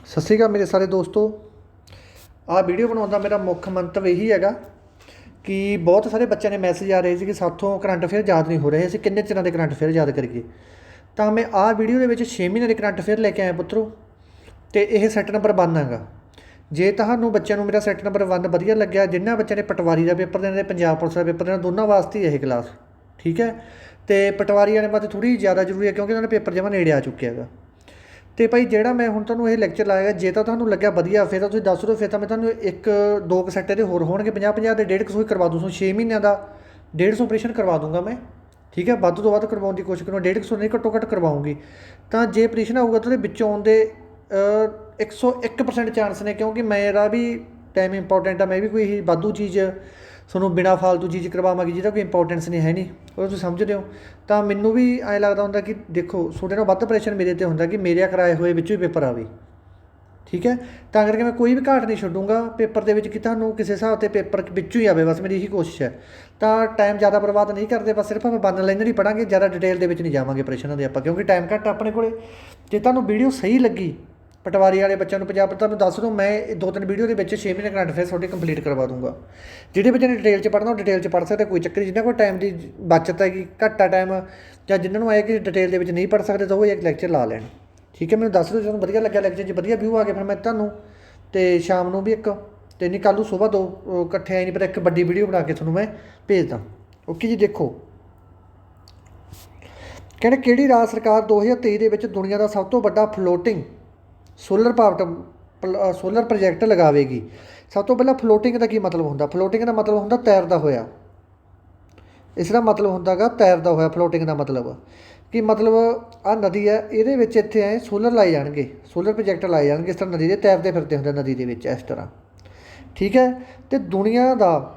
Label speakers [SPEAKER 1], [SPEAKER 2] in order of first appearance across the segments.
[SPEAKER 1] ਸਤਿ ਸ਼੍ਰੀ ਅਕਾਲ ਮੇਰੇ ਸਾਰੇ ਦੋਸਤੋ। ਆਹ ਵੀਡੀਓ ਬਣਾਉਣ ਦਾ ਮੇਰਾ ਮੁੱਖ ਮੰਤਵ ਇਹੀ ਹੈਗਾ ਕਿ ਬਹੁਤ ਸਾਰੇ ਬੱਚਿਆਂ ਨੇ ਮੈਸੇਜ ਆ ਰਹੇ ਸੀ ਕਿ ਸਾਥੋਂ ਕਰੰਟ ਅਫੇਅਰ ਯਾਦ ਨਹੀਂ ਹੋ ਰਹੇ, ਅਸੀਂ ਕਿੰਨੇ ਚਿਰਾਂ ਦੇ ਕਰੰਟ ਅਫੇਅਰ ਯਾਦ ਕਰੀਏ। ਤਾਂ ਮੈਂ ਆਹ ਵੀਡੀਓ ਦੇ ਵਿੱਚ 6 ਮਹੀਨੇ ਦੇ ਕਰੰਟ ਅਫੇਅਰ ਲੈ ਕੇ ਆਇਆ ਪੁੱਤਰੋ, ਅਤੇ ਇਹ ਸੈੱਟ ਨੰਬਰ 1 ਹੈਗਾ। ਜੇ ਤੁਹਾਨੂੰ ਬੱਚਿਆਂ ਨੂੰ ਮੇਰਾ ਸੈੱਟ ਨੰਬਰ 1 ਵਧੀਆ ਲੱਗਿਆ, ਜਿਨ੍ਹਾਂ ਬੱਚਿਆਂ ਨੇ ਪਟਵਾਰੀ ਦਾ ਪੇਪਰ ਦੇਣਾ ਅਤੇ ਪੰਜਾਬ ਪੁਲਿਸ ਦਾ ਪੇਪਰ ਦੇਣਾ, ਦੋਨਾਂ ਵਾਸਤੇ ਇਹ ਕਲਾਸ ਠੀਕ ਹੈ। ਅਤੇ ਪਟਵਾਰੀ ਵਾਲਿਆਂ ਵਾਸਤੇ ਥੋੜ੍ਹੀ ਜ਼ਿਆਦਾ ਜ਼ਰੂਰੀ ਹੈ ਕਿਉਂਕਿ ਉਹਨਾਂ ਦਾ ਪੇਪਰ ਜਮ੍ਹਾਂ ਨੇੜੇ ਆ ਚੁੱਕਿਆ ਹੈਗਾ। ਅਤੇ ਭਾਈ ਜਿਹੜਾ ਮੈਂ ਹੁਣ ਤੁਹਾਨੂੰ ਇਹ ਲੈਕਚਰ ਲਾਏਗਾ, ਜੇ ਤਾਂ ਤੁਹਾਨੂੰ ਲੱਗਿਆ ਵਧੀਆ ਫਿਰ ਤਾਂ ਤੁਸੀਂ ਦੱਸ ਦਿਓ, ਫਿਰ ਤਾਂ ਮੈਂ ਤੁਹਾਨੂੰ 1-2 ਸੈੱਟ ਇਹਦੇ ਹੋਰ ਹੋਣਗੇ, 50-50 ਦੇ 150 ਹੀ ਕਰਵਾ ਦੂੰ। 6 ਮਹੀਨਿਆਂ ਦਾ 150 ਆਪਰੇਸ਼ਨ ਕਰਵਾ ਦੂੰਗਾ ਮੈਂ, ਠੀਕ ਹੈ। ਵੱਧ ਤੋਂ ਵੱਧ ਕਰਵਾਉਣ ਦੀ ਕੋਸ਼ਿਸ਼ ਕਰੂੰਗਾ, 150 ਨਹੀਂ ਘੱਟੋ ਘੱਟ ਕਰਵਾਉਂਗੀ। ਤਾਂ ਜੇ ਆਪਰੇਸ਼ਨ ਆਊਗਾ ਤਾਂ ਉਹਦੇ ਵਿੱਚੋਂ ਆਉਂਦੇ 101% ਚਾਂਸ ਨੇ, ਕਿਉਂਕਿ ਮੇਰਾ ਵੀ ਟਾਈਮ ਇੰਪੋਰਟੈਂਟ ਆ। ਮੈਂ ਵੀ ਕੋਈ ਵਾਧੂ ਚੀਜ਼ ਤੁਹਾਨੂੰ ਬਿਨਾਂ ਫਾਲਤੂ ਚੀਜ਼ ਕਰਵਾਵਾਂਗੀ ਜਿਹਦਾ ਕੋਈ ਇੰਪੋਰਟੈਂਸ ਨਹੀਂ ਹੈ ਨਹੀਂ, ਉਹ ਤੁਸੀਂ ਸਮਝਦੇ ਹੋ। ਤਾਂ ਮੈਨੂੰ ਵੀ ਐਂ ਲੱਗਦਾ ਹੁੰਦਾ ਕਿ ਦੇਖੋ ਤੁਹਾਡੇ ਨਾਲ ਵੱਧ ਪ੍ਰੈਸ਼ਰ ਮੇਰੇ 'ਤੇ ਹੁੰਦਾ ਕਿ ਮੇਰੇ ਕਰਾਏ ਹੋਏ ਵਿੱਚੋਂ ਹੀ ਪੇਪਰ ਆਵੇ, ਠੀਕ ਹੈ। ਤਾਂ ਕਰਕੇ ਮੈਂ ਕੋਈ ਵੀ ਘਾਟ ਨਹੀਂ ਛੱਡੂੰਗਾ ਪੇਪਰ ਦੇ ਵਿੱਚ ਕਿ ਤੁਹਾਨੂੰ ਕਿਸੇ ਹਿਸਾਬ 'ਤੇ ਪੇਪਰ ਵਿੱਚੋਂ ਹੀ ਆਵੇ, ਬਸ ਮੇਰੀ ਇਹੀ ਕੋਸ਼ਿਸ਼ ਹੈ। ਤਾਂ ਟਾਈਮ ਜ਼ਿਆਦਾ ਬਰਬਾਦ ਨਹੀਂ ਕਰਦੇ, ਬਸ ਸਿਰਫ ਆਪਾਂ 1 ਲਾਈਨਰ ਹੀ ਪੜ੍ਹਾਂਗੇ, ਜ਼ਿਆਦਾ ਡਿਟੇਲ ਦੇ ਵਿੱਚ ਨਹੀਂ ਜਾਵਾਂਗੇ ਪ੍ਰੈਸ਼ਨਾਂ ਦੇ ਆਪਾਂ, ਕਿਉਂਕਿ ਟਾਈਮ ਘੱਟ ਆਪਣੇ ਕੋਲ। ਜੇ ਤੁਹਾਨੂੰ ਵੀਡੀਓ ਸਹੀ ਲੱਗੀ ਪਟਵਾਰੀ ਵਾਲੇ ਬੱਚਿਆਂ ਨੂੰ ਪੰਜਾਬ, ਤੁਹਾਨੂੰ ਦੱਸ ਦੂੰ ਮੈਂ 2-3 ਵੀਡੀਓ ਦੇ ਵਿੱਚ 6 ਮਹੀਨੇ ਕਰੰਟ ਅਫੇਅਰ ਤੁਹਾਡੀ ਕੰਪਲੀਟ ਕਰਵਾ ਦੂੰਗਾ। ਜਿਹੜੇ ਬੱਚੇ ਨੇ ਡਿਟੇਲ 'ਚ ਪੜ੍ਹਨਾ ਉਹ ਡਿਟੇਲ 'ਚ ਪੜ੍ਹ ਸਕਦੇ, ਕੋਈ ਚੱਕਰ ਨਹੀਂ। ਜਿਨ੍ਹਾਂ ਕੋਲ ਟਾਈਮ ਦੀ ਬੱਚਤ ਹੈਗੀ, ਘੱਟ ਆ ਟਾਈਮ, ਜਾਂ ਜਿਨ੍ਹਾਂ ਨੂੰ ਆਏ ਕਿ ਡਿਟੇਲ ਦੇ ਵਿੱਚ ਨਹੀਂ ਪੜ੍ਹ ਸਕਦੇ, ਤਾਂ ਉਹ ਇੱਕ ਲੈਕਚਰ ਲਾ ਲੈਣ, ਠੀਕ ਹੈ। ਮੈਨੂੰ ਦੱਸ ਦਿਓ ਤੁਹਾਨੂੰ ਵਧੀਆ ਲੱਗਿਆ ਲੈਕਚਰ, 'ਚ ਵਧੀਆ ਵਿਊ ਆ ਗਿਆ ਫਿਰ ਮੈਂ ਤੁਹਾਨੂੰ ਅਤੇ ਸ਼ਾਮ ਨੂੰ ਵੀ ਇੱਕ, ਅਤੇ ਨਹੀਂ ਕੱਲ੍ਹ ਨੂੰ ਸੁਬਾਹ 2 ਇਕੱਠੇ ਆਏ ਨਹੀਂ, ਪਰ ਇੱਕ ਵੱਡੀ ਵੀਡੀਓ ਬਣਾ ਕੇ ਤੁਹਾਨੂੰ ਮੈਂ ਭੇਜਦਾ। ਓਕੇ ਜੀ। ਦੇਖੋ ਕਹਿੰਦੇ ਕਿਹੜੀ ਰਾਜ ਸਰਕਾਰ 2023 ਦੇ ਵਿੱਚ ਦੁਨੀਆ ਦਾ ਸਭ ਤੋਂ ਵੱਡਾ ਫਲੋਟਿੰਗ ਸੋਲਰ ਪ੍ਰੋਜੈਕਟ ਲਗਾਵੇਗੀ। ਸਭ ਤੋਂ ਪਹਿਲਾਂ ਫਲੋਟਿੰਗ ਦਾ ਕੀ ਮਤਲਬ ਹੁੰਦਾ? ਫਲੋਟਿੰਗ ਦਾ ਮਤਲਬ ਹੁੰਦਾ ਤੈਰਦਾ ਹੋਇਆ। ਇਸ ਦਾ ਮਤਲਬ ਹੁੰਦਾ ਗਾ ਤੈਰਦਾ ਹੋਇਆ। ਫਲੋਟਿੰਗ ਦਾ ਮਤਲਬ ਕਿ ਮਤਲਬ ਆਹ ਨਦੀ ਹੈ, ਇਹਦੇ ਵਿੱਚ ਇੱਥੇ ਐਂ ਸੋਲਰ ਲਾਏ ਜਾਣਗੇ, ਸੋਲਰ ਪ੍ਰੋਜੈਕਟ ਲਾਏ ਜਾਣਗੇ, ਇਸ ਤਰ੍ਹਾਂ ਨਦੀ ਦੇ ਤੈਰਦੇ ਫਿਰਦੇ ਹੁੰਦੇ ਨਦੀ ਦੇ ਵਿੱਚ ਇਸ ਤਰ੍ਹਾਂ, ਠੀਕ ਹੈ। ਅਤੇ ਦੁਨੀਆ ਦਾ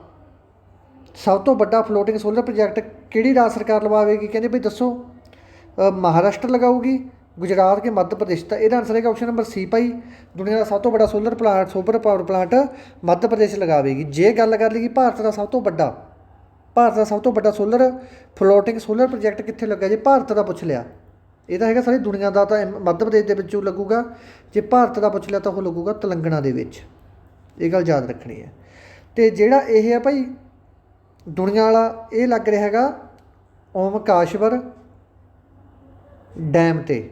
[SPEAKER 1] ਸਭ ਤੋਂ ਵੱਡਾ ਫਲੋਟਿੰਗ ਸੋਲਰ ਪ੍ਰੋਜੈਕਟ ਕਿਹੜੀ ਰਾਜ ਸਰਕਾਰ ਲਵਾਵੇਗੀ? ਕਹਿੰਦੇ ਭਾਈ ਦੱਸੋ। ਮਹਾਰਾਸ਼ਟਰ ਲਗਾਊਗੀ, ਗੁਜਰਾਤ ਕੇ ਮੱਧ ਪ੍ਰਦੇਸ਼। ਤਾਂ ਇਹਦਾ ਆਨਸਰ ਹੈਗਾ ਆਪਸ਼ਨ ਨੰਬਰ ਸੀ ਭਾਈ। ਦੁਨੀਆ ਦਾ ਸਭ ਤੋਂ ਵੱਡਾ solar power plant Madhya Pradesh ਲਗਾਵੇਗੀ। ਜੇ ਗੱਲ ਕਰ ਲਈਏ ਭਾਰਤ ਦਾ ਸਭ ਤੋਂ ਵੱਡਾ ਫਲੋਟਿੰਗ ਸੋਲਰ ਪ੍ਰੋਜੈਕਟ ਕਿੱਥੇ ਲੱਗਾ, ਜੇ ਭਾਰਤ ਦਾ ਪੁੱਛ ਲਿਆ, ਇਹ ਤਾਂ ਹੈਗਾ ਸਾਰੀ ਦੁਨੀਆ ਦਾ, ਤਾਂ ਮੱਧ ਪ੍ਰਦੇਸ਼ ਦੇ ਵਿੱਚੋਂ ਲੱਗੂਗਾ। ਜੇ ਭਾਰਤ ਦਾ ਪੁੱਛ ਲਿਆ ਤਾਂ ਉਹ ਲੱਗੂਗਾ ਤੇਲੰਗਾਨਾ ਦੇ ਵਿੱਚ, ਇਹ ਗੱਲ ਯਾਦ ਰੱਖਣੀ ਹੈ। ਅਤੇ ਜਿਹੜਾ ਇਹ ਹੈ ਭਾਈ ਦੁਨੀਆ ਵਾਲਾ, ਇਹ ਲੱਗ ਰਿਹਾ ਹੈਗਾ ਓਮਕਾਸ਼ਵਰ ਡੈਮ 'ਤੇ।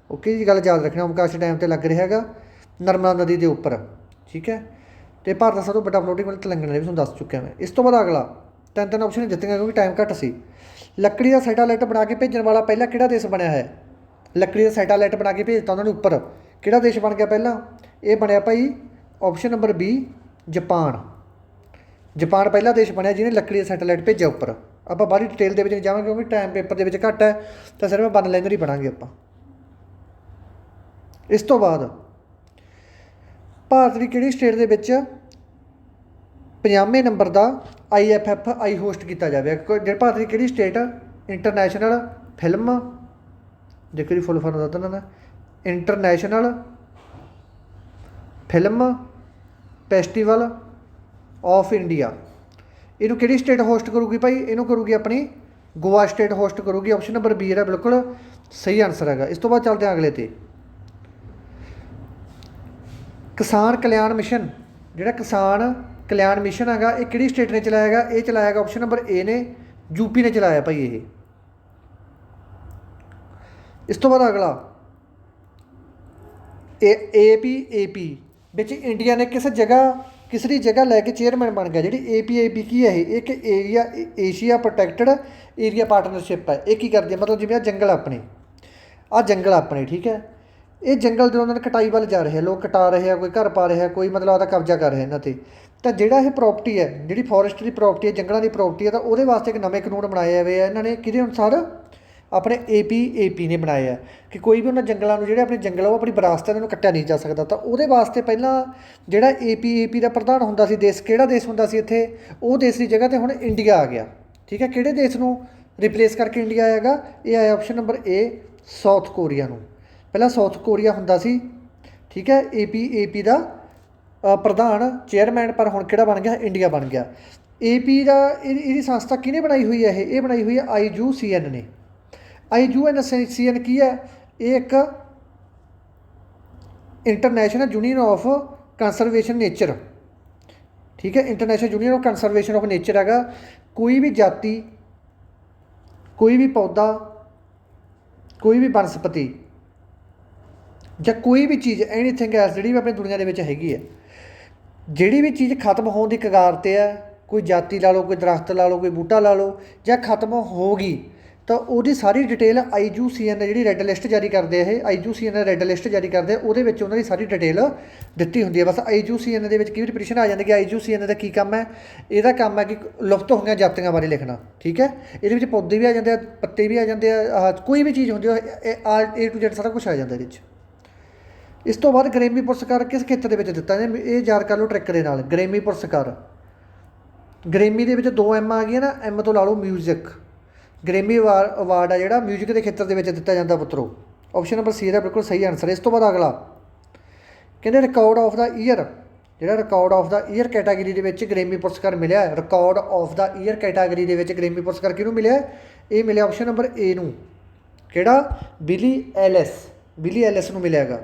[SPEAKER 1] ਓਕੇ ਜੀ, ਗੱਲ ਯਾਦ ਰੱਖਣਾ, ਓਮਕਾਸ਼ਵਰ ਡੈਮ 'ਤੇ ਲੱਗ ਰਿਹਾ ਹੈਗਾ ਨਰਮਦਾ ਨਦੀ ਦੇ ਉੱਪਰ, ਠੀਕ ਹੈ। ਅਤੇ ਭਾਰਤ ਦਾ ਸਭ ਤੋਂ ਵੱਡਾ ਫਲੋਟਿੰਗ ਵਾਲਾ ਤੇਲੰਗਾਨਾ ਵੀ ਤੁਹਾਨੂੰ ਦੱਸ ਚੁੱਕਿਆ ਮੈਂ। ਇਸ ਤੋਂ ਬਾਅਦ ਅਗਲਾ 3 ਆਪਸ਼ਨ ਜਿੱਤੀਆਂ ਕਿਉਂਕਿ ਟਾਈਮ ਘੱਟ ਸੀ। ਲੱਕੜੀ ਦਾ ਸੈਟੇਲਾਈਟ ਬਣਾ ਕੇ ਭੇਜਣ ਵਾਲਾ ਪਹਿਲਾ ਕਿਹੜਾ ਦੇਸ਼ ਬਣਿਆ ਹੈ? ਲੱਕੜੀ ਦਾ ਸੈਟੇਲਾਈਟ ਬਣਾ ਕੇ ਭੇਜਤਾ ਉਹਨਾਂ ਨੇ ਉੱਪਰ, ਕਿਹੜਾ ਦੇਸ਼ ਬਣ ਗਿਆ ਪਹਿਲਾਂ? ਇਹ ਬਣਿਆ ਭਾਈ option number B, Japan. Japan ਪਹਿਲਾ ਦੇਸ਼ ਬਣਿਆ ਜਿਹਨੇ ਲੱਕੜੀ ਦਾ ਸੈਟੇਲਾਈਟ ਭੇਜਿਆ ਉੱਪਰ। ਆਪਾਂ ਬਾਹਲੀ ਡਿਟੇਲ ਦੇ ਵਿੱਚ ਨਹੀਂ ਜਾਵਾਂਗੇ ਕਿਉਂਕਿ ਟਾਈਮ ਪੇਪਰ ਦੇ ਵਿੱਚ ਘੱਟ ਹੈ, ਤਾਂ ਸਿਰਫ 1 ਲਾਈਨਰ ਹੀ ਪੜ੍ਹਾਂਗੇ ਆਪਾਂ। ਇਸ ਤੋਂ ਬਾਅਦ ਭਾਰਤ ਦੀ ਕਿਹੜੀ ਸਟੇਟ ਦੇ ਵਿੱਚ 50ਵੇਂ ਨੰਬਰ ਦਾ IFFI ਹੋਸਟ ਕੀਤਾ ਜਾਵੇ? ਜਿਹੜੇ ਭਾਰਤ ਦੀ ਕਿਹੜੀ ਸਟੇਟ ਇੰਟਰਨੈਸ਼ਨਲ ਫਿਲਮ, ਦੇਖੋ ਜੀ ਫੁੱਲ ਫਾਰਮ ਦੱਸ ਦਿੰਦਾ, international film festival of India, ਇਹਨੂੰ ਕਿਹੜੀ ਸਟੇਟ ਹੋਸਟ ਕਰੂਗੀ ਭਾਈ? ਇਹਨੂੰ ਕਰੂਗੀ ਆਪਣੀ ਗੋਆ ਸਟੇਟ ਹੋਸਟ ਕਰੂਗੀ। ਆਪਸ਼ਨ ਨੰਬਰ B ਜਿਹੜਾ ਬਿਲਕੁਲ ਸਹੀ ਆਨਸਰ ਹੈਗਾ। ਇਸ ਤੋਂ ਬਾਅਦ ਚੱਲਦੇ ਹਾਂ ਅਗਲੇ ਤੇ। ਕਿਸਾਨ ਕਲਿਆਣ ਮਿਸ਼ਨ, ਜਿਹੜਾ ਕਿਸਾਨ ਕਲਿਆਣ ਮਿਸ਼ਨ ਹੈਗਾ, ਇਹ ਕਿਹੜੀ ਸਟੇਟ ਨੇ ਚਲਾਇਆ ਹੈਗਾ? ਇਹ ਚਲਾਇਆ ਹੈਗਾ ਆਪਸ਼ਨ ਨੰਬਰ A ਨੇ, UP ਨੇ ਚਲਾਇਆ ਭਾਈ ਇਹ। ਇਸ ਤੋਂ ਬਾਅਦ ਅਗਲਾ APAP ਵਿੱਚ ਇੰਡੀਆ ਨੇ ਕਿਸਰੀ ਜਗ੍ਹਾ ਲੈ ਕੇ ਚੇਅਰਮੈਨ ਬਣ ਗਿਆ। ਜਿਹੜੀ APAP ਕੀ ਹੈ? ਇਹ ਇੱਕ ਏਸ਼ੀਆ ਪ੍ਰੋਟੈਕਟਡ ਏਰੀਆ ਪਾਰਟਨਰਸ਼ਿਪ ਹੈ। ਇਹ ਕੀ ਕਰਦੀ ਹੈ? ਮਤਲਬ ਜਿਵੇਂ ਜੰਗਲ ਆਪਣੇ, ਜੰਗਲ ਆਪਣੇ, ਠੀਕ ਹੈ। ਇਹ ਜੰਗਲ ਦਿਨੋਂ ਦਿਨ ਕਟਾਈ ਵੱਲ ਜਾ ਰਹੇ, ਲੋਕ ਕਟਾ ਰਹੇ ਆ, ਕੋਈ ਘਰ ਪਾ ਰਿਹਾ, ਕੋਈ ਮਤਲਬ ਆਪਦਾ ਕਬਜ਼ਾ ਕਰ ਰਿਹਾ ਇਹਨਾਂ 'ਤੇ। ਤਾਂ ਜਿਹੜਾ ਇਹ ਪ੍ਰੋਪਰਟੀ ਹੈ, ਜਿਹੜੀ ਫੋਰੈਸਟ ਦੀ ਪ੍ਰੋਪਰਟੀ ਹੈ, ਜੰਗਲਾਂ ਦੀ ਪ੍ਰੋਪਰਟੀ ਹੈ, ਤਾਂ ਉਹਦੇ ਵਾਸਤੇ ਇੱਕ ਨਵੇਂ ਕਾਨੂੰਨ ਬਣਾਏ ਹੋਏ ਆ ਇਹਨਾਂ ਨੇ, ਕਿਹਦੇ ਅਨੁਸਾਰ? ਆਪਣੇ APAP ਨੇ ਬਣਾਏ ਆ ਕਿ ਕੋਈ ਵੀ ਉਹਨਾਂ ਜੰਗਲਾਂ ਨੂੰ, ਜਿਹੜੇ ਆਪਣੇ ਜੰਗਲ ਆ ਉਹ ਆਪਣੀ ਵਿਰਾਸਤ ਹੈ, ਇਹਨਾਂ ਨੂੰ ਕੱਟਿਆ ਨਹੀਂ ਜਾ ਸਕਦਾ। ਤਾਂ ਉਹਦੇ ਵਾਸਤੇ ਪਹਿਲਾਂ ਜਿਹੜਾ APAP ਦਾ ਪ੍ਰਧਾਨ ਹੁੰਦਾ ਸੀ ਦੇਸ਼, ਕਿਹੜਾ ਦੇਸ਼ ਹੁੰਦਾ ਸੀ ਇੱਥੇ? ਉਹ ਦੇਸ਼ ਦੀ ਜਗ੍ਹਾ 'ਤੇ ਹੁਣ ਇੰਡੀਆ ਆ ਗਿਆ, ਠੀਕ ਹੈ। ਕਿਹੜੇ ਦੇਸ਼ ਨੂੰ ਰਿਪਲੇਸ ਕਰਕੇ ਇੰਡੀਆ ਆਏਗਾ? ਇਹ ਆਇਆ option number A, south Korea ਨੂੰ। ਪਹਿਲਾਂ ਸਾਊਥ ਕੋਰੀਆ ਹੁੰਦਾ ਸੀ, ਠੀਕ ਹੈ, APAP ਦਾ ਪ੍ਰਧਾਨ ਚੇਅਰਮੈਨ, ਪਰ ਹੁਣ ਕਿਹੜਾ ਬਣ ਗਿਆ? ਇੰਡੀਆ ਬਣ ਗਿਆ। AP ਦਾ ਇਹਦੀ ਸੰਸਥਾ ਕਿਹਨੇ ਬਣਾਈ ਹੋਈ ਹੈ? ਇਹ ਬਣਾਈ ਹੋਈ ਹੈ IUCN ਨੇ। IUCN ਕੀ ਹੈ? ਇਹ ਇੱਕ international union of conservation nature, ठीक है, international union of conservation of nature हैगा। कोई भी जाति, कोई भी पौधा, कोई भी वनस्पति ਜਾਂ कोई भी चीज़ एनीथिंग एल्स ਜਿਹੜੀ ਵੀ ਆਪਣੀ ਦੁਨੀਆ ਦੇ ਵਿੱਚ ਹੈਗੀ ਹੈ, ਜਿਹੜੀ ਵੀ ਚੀਜ਼ ਖਤਮ ਹੋਣ ਦੀ ਕਗਾਰ 'ਤੇ ਹੈ, ਕੋਈ ਜਾਤੀ ਲਾ ਲਓ, ਕੋਈ ਦਰਖਤ ਲਾ ਲਓ, ਕੋਈ ਬੂਟਾ ਲਾ ਲਓ, ਜਾਂ ਖਤਮ ਹੋ ਗਈ ਤਾਂ ਉਹਦੀ ਸਾਰੀ ਡਿਟੇਲ IUCN ਨੇ ਜਿਹੜੀ ਰੈੱਡ ਲਿਸਟ ਜਾਰੀ ਕਰਦੇ ਆ, ਇਹ IUCN ਨੇ ਰੈੱਡ ਲਿਸਟ ਜਾਰੀ ਕਰਦੇ ਆ, ਉਹਦੇ ਵਿੱਚ ਉਹਨਾਂ ਦੀ ਸਾਰੀ ਡਿਟੇਲ ਦਿੱਤੀ ਹੁੰਦੀ ਹੈ। ਬਸ IUCN ਦੇ ਵਿੱਚ ਕੀ ਪ੍ਰਸ਼ਨ ਆ ਜਾਂਦੀ ਕਿ IUCN ਦਾ ਕੀ ਕੰਮ ਹੈ, ਇਹਦਾ ਕੰਮ ਹੈ ਕਿ ਲੁਪਤ ਹੋਈਆਂ ਜਾਤੀਆਂ ਬਾਰੇ ਲਿਖਣਾ, ਠੀਕ ਹੈ। ਇਹਦੇ ਵਿੱਚ ਪੌਦੇ ਵੀ ਆ ਜਾਂਦੇ ਆ, ਪੱਤੇ ਵੀ ਆ ਜਾਂਦੇ ਆ, ਕੋਈ ਵੀ ਚੀਜ਼ ਹੁੰਦੀ A to Z ਸਾਰਾ ਕੁਛ ਆ ਜਾਂਦਾ ਇਹਦੇ ਵਿੱਚ। ਇਸ ਤੋਂ ਬਾਅਦ ਗ੍ਰੈਮੀ ਪੁਰਸਕਾਰ ਕਿਸ ਖੇਤਰ ਦੇ ਵਿੱਚ ਦਿੱਤਾ ਜਾਂਦਾ, ਇਹ ਯਾਦ ਕਰ ਲਓ ਟ੍ਰਿਕ ਦੇ ਨਾਲ। ਗ੍ਰੈਮੀ ਪੁਰਸਕਾਰ, ਗ੍ਰੈਮੀ ਦੇ ਵਿੱਚ 2 M ਆ ਗਈਆਂ ਨਾ, M ਤੋਂ ਲਾ ਲਓ ਮਿਊਜ਼ਿਕ। ਗ੍ਰੈਮੀ ਅਵਾਰਡ ਆ ਜਿਹੜਾ ਮਿਊਜ਼ਿਕ ਦੇ ਖੇਤਰ ਦੇ ਵਿੱਚ ਦਿੱਤਾ ਜਾਂਦਾ ਪੁੱਤਰੋ। ਆਪਸ਼ਨ ਨੰਬਰ C ਦਾ ਬਿਲਕੁਲ ਸਹੀ ਆਨਸਰ। ਇਸ ਤੋਂ ਬਾਅਦ ਅਗਲਾ ਕਹਿੰਦੇ ਰਿਕਾਰਡ ਆਫ ਦਾ ਈਅਰ, ਜਿਹੜਾ record of the year category ਦੇ ਵਿੱਚ ਗ੍ਰੈਮੀ ਪੁਰਸਕਾਰ ਮਿਲਿਆ, record of the year category ਦੇ ਵਿੱਚ ਗ੍ਰੈਮੀ ਪੁਰਸਕਾਰ ਕਿਹਨੂੰ ਮਿਲਿਆ, ਇਹ ਮਿਲਿਆ ਆਪਸ਼ਨ ਨੰਬਰ A ਨੂੰ, ਕਿਹੜਾ, ਬਿਲੀ ਐਲਿਸ ਨੂੰ ਮਿਲਿਆ ਹੈਗਾ।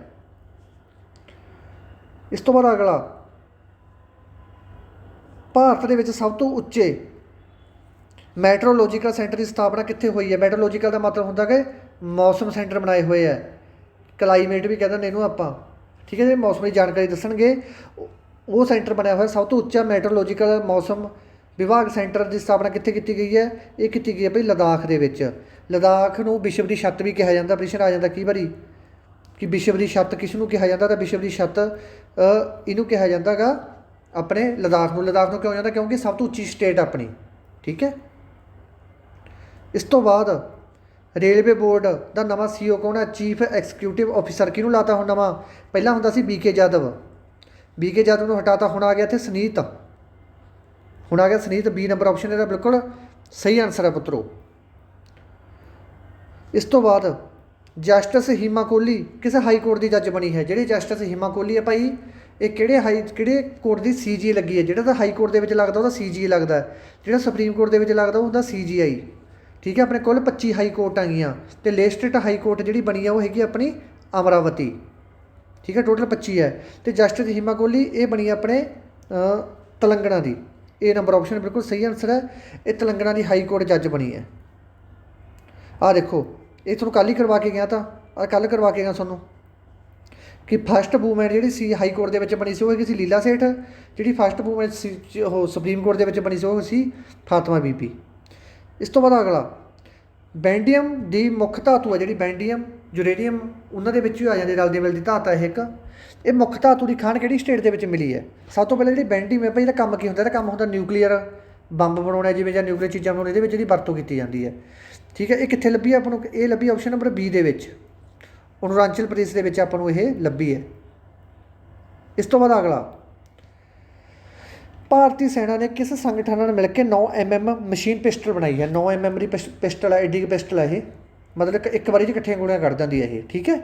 [SPEAKER 1] ਇਸ ਤੋਂ ਬਾਅਦ ਅਗਲਾ ਭਾਰਤ ਦੇ ਵਿੱਚ ਸਭ ਤੋਂ ਉੱਚੇ ਮੈਟਰੋਲੋਜੀਕਲ ਸੈਂਟਰ ਦੀ ਸਥਾਪਨਾ ਕਿੱਥੇ ਹੋਈ ਹੈ। ਮੈਟਰੋਲੋਜੀਕਲ ਦਾ ਮਤਲਬ ਹੁੰਦਾ ਕਿ ਮੌਸਮ ਸੈਂਟਰ ਬਣਾਏ ਹੋਏ ਹੈ, ਕਲਾਈਮੇਟ ਵੀ ਕਹਿੰਦੇ ਨੇ ਇਹਨੂੰ ਆਪਾਂ, ਠੀਕ ਹੈ ਜੀ। ਮੌਸਮ ਦੀ ਜਾਣਕਾਰੀ ਦੱਸਣਗੇ, ਉਹ ਸੈਂਟਰ ਬਣਿਆ ਹੋਇਆ ਸਭ ਤੋਂ ਉੱਚਾ ਮੈਟਰੋਲੋਜੀਕਲ ਮੌਸਮ ਵਿਭਾਗ ਸੈਂਟਰ ਦੀ ਸਥਾਪਨਾ ਕਿੱਥੇ ਕੀਤੀ ਗਈ ਹੈ, ਇਹ ਕੀਤੀ ਗਈ ਹੈ ਭਾਈ ਲਦਾਖ ਦੇ ਵਿੱਚ। ਲਦਾਖ ਨੂੰ ਵਿਸ਼ਵ ਦੀ ਛੱਤ ਵੀ ਕਿਹਾ ਜਾਂਦਾ। ਪ੍ਰਸ਼ਨ ਆ ਜਾਂਦਾ ਕਈ ਵਾਰੀ ਕਿ ਵਿਸ਼ਵ ਦੀ ਛੱਤ ਕਿਸ ਨੂੰ ਕਿਹਾ ਜਾਂਦਾ, ਤਾਂ ਵਿਸ਼ਵ ਦੀ ਛੱਤ ਇਹਨੂੰ ਕਿਹਾ ਜਾਂਦਾ ਗਾ ਆਪਣੇ ਲਦਾਖ ਨੂੰ। ਲਦਾਖ ਨੂੰ ਕਿਉਂ ਜਾਂਦਾ, ਕਿਉਂਕਿ ਸਭ ਤੋਂ ਉੱਚੀ ਸਟੇਟ ਆਪਣੀ, ਠੀਕ ਹੈ। ਇਸ ਤੋਂ ਬਾਅਦ ਰੇਲਵੇ ਬੋਰਡ ਦਾ ਨਵਾਂ CEO ਕੌਣ ਹੈ, ਚੀਫ ਐਗਜ਼ੀਕਿਊਟਿਵ ਆਫਿਸਰ ਕਿਹਨੂੰ ਲਾਤਾ ਹੁਣ ਨਵਾਂ, ਪਹਿਲਾਂ ਹੁੰਦਾ ਸੀ BK ਯਾਦਵ, BK ਯਾਦਵ ਨੂੰ ਹਟਾਤਾ, ਹੁਣ ਆ ਗਿਆ ਇੱਥੇ ਸੁਨੀਤ, ਹੁਣ ਆ ਗਿਆ ਸੁਨੀਤ। B ਨੰਬਰ ਆਪਸ਼ਨ ਇਹਦਾ ਬਿਲਕੁਲ ਸਹੀ ਆਨਸਰ ਹੈ ਪੁੱਤਰੋ। ਇਸ ਤੋਂ ਬਾਅਦ ਜਸਟਿਸ ਹੀਮਾ ਕੋਹਲੀ ਕਿਸ ਹਾਈ ਕੋਰਟ ਦੀ ਜੱਜ ਬਣੀ ਹੈ। ਜਿਹੜੀ ਜਸਟਿਸ ਹੀਮਾ ਕੋਹਲੀ ਹੈ ਭਾਈ, ਇਹ ਕਿਹੜੇ ਕੋਰਟ ਦੀ CGA ਲੱਗੀ ਹੈ। ਜਿਹੜਾ ਤਾਂ ਹਾਈ ਕੋਰਟ ਦੇ ਵਿੱਚ ਲੱਗਦਾ ਉਹਦਾ CGA ਲੱਗਦਾ, ਜਿਹੜਾ ਸੁਪਰੀਮ ਕੋਰਟ ਦੇ ਵਿੱਚ ਲੱਗਦਾ ਉਹਦਾ CGI, ਠੀਕ ਹੈ। ਆਪਣੇ ਕੋਲ 25 ਹਾਈ ਕੋਰਟ ਆ ਗਈਆਂ, ਅਤੇ ਲੇਸਟੇਟ ਹਾਈ ਕੋਰਟ ਜਿਹੜੀ ਬਣੀ ਹੈ ਉਹ ਹੈਗੀ ਆਪਣੀ ਅਮਰਾਵਤੀ, ਠੀਕ ਹੈ। ਟੋਟਲ 25 ਹੈ। ਅਤੇ ਜਸਟਿਸ ਹੀਮਾ ਕੋਹਲੀ ਇਹ ਬਣੀ ਆਪਣੇ ਤੇਲੰਗਾਨਾ ਦੀ। A ਨੰਬਰ ਆਪਸ਼ਨ ਬਿਲਕੁਲ ਸਹੀ ਆਨਸਰ ਹੈ। ਇਹ ਤੇਲੰਗਾਨਾ ਦੀ ਹਾਈ ਕੋਰਟ ਜੱਜ ਬਣੀ ਹੈ। ਆਹ ਦੇਖੋ, ਇਹ ਤੁਹਾਨੂੰ ਕੱਲ੍ਹ ਹੀ ਕਰਵਾ ਕੇ ਗਿਆ, ਤਾਂ ਕੱਲ੍ਹ ਕਰਵਾ ਕੇ ਗਿਆ ਤੁਹਾਨੂੰ ਕਿ ਫਸਟ ਵੂਮੈਨ ਜਿਹੜੀ ਸੀ ਹਾਈ ਕੋਰਟ ਦੇ ਵਿੱਚ ਬਣੀ ਸੀ ਉਹ ਹੈਗੀ ਸੀ ਲੀਲਾ ਸੇਠ। ਜਿਹੜੀ ਫਸਟ ਵੂਮੈਨ ਸੀ ਉਹ ਸੁਪਰੀਮ ਕੋਰਟ ਦੇ ਵਿੱਚ ਬਣੀ ਸੀ ਉਹ ਸੀ ਫਾਤਮਾ ਬੀਬੀ। ਇਸ ਤੋਂ ਬਾਅਦ ਅਗਲਾ ਬੈਂਡੀਅਮ ਦੀ ਮੁੱਖ ਧਾਤੂ ਹੈ ਜਿਹੜੀ ਬੈਂਡੀਅਮ ਯੂਰੇਨੀਅਮ ਉਹਨਾਂ ਦੇ ਵਿੱਚ ਹੀ ਆ ਜਾਂਦੀ, ਰਲਦੀ ਮਿਲਦੀ ਧਾਤ ਹੈ ਇੱਕ। ਇਹ ਮੁੱਖ ਧਾਤੂ ਦੀ ਖਾਣ ਕਿਹੜੀ ਸਟੇਟ ਦੇ ਵਿੱਚ ਮਿਲੀ ਹੈ। ਸਭ ਤੋਂ ਪਹਿਲਾਂ ਜਿਹੜੀ ਬੈਂਡੀਅਮ ਹੈ ਭਾਈ, ਇਹਦਾ ਕੰਮ ਕੀ ਹੁੰਦਾ, ਇਹਦਾ ਕੰਮ ਹੁੰਦਾ ਨਿਊਕਲੀਅਰ ਬੰਬ ਬਣਾਉਣਾ, ਜਿਵੇਂ ਜਾਂ ਨਿਊਕਲੀਅਰ ਚੀਜ਼ਾਂ ਬਣਾਉਣਾ, ਇਹਦੇ ਵਿੱਚ ਇਹਦੀ ਵਰਤੋਂ ਕੀਤੀ ਜਾਂਦੀ ਹੈ, ਠੀਕ ਹੈ। ਇਹ ਕਿੱਥੇ ਲੱਭੀ ਆਪਾਂ ਨੂੰ, ਇਹ ਲੱਭੀ ਆਪਸ਼ਨ ਨੰਬਰ B ਦੇ ਵਿੱਚ, ਅਰੁਣਾਚਲ ਪ੍ਰਦੇਸ਼ ਦੇ ਵਿੱਚ ਆਪਾਂ ਨੂੰ ਇਹ ਲੱਭੀ ਹੈ। ਇਸ ਤੋਂ ਬਾਅਦ ਅਗਲਾ ਭਾਰਤੀ ਸੈਨਾ ਨੇ ਕਿਸ ਸੰਗਠਨ ਨਾਲ ਮਿਲ ਕੇ 9 mm ਮਸ਼ੀਨ ਪਿਸਟਲ ਬਣਾਈ ਹੈ। 9 mm ਦੀ ਪਿਸਟਲ ਹੈ, ਐਡੀ ਪਿਸਟਲ ਹੈ ਇਹ, ਮਤਲਬ ਇੱਕ ਵਾਰੀ 'ਚ ਇਕੱਠੀਆਂ ਗੋਲੀਆਂ ਕੱਢ ਦਿੰਦੀ ਹੈ ਇਹ, ਠੀਕ ਹੈ।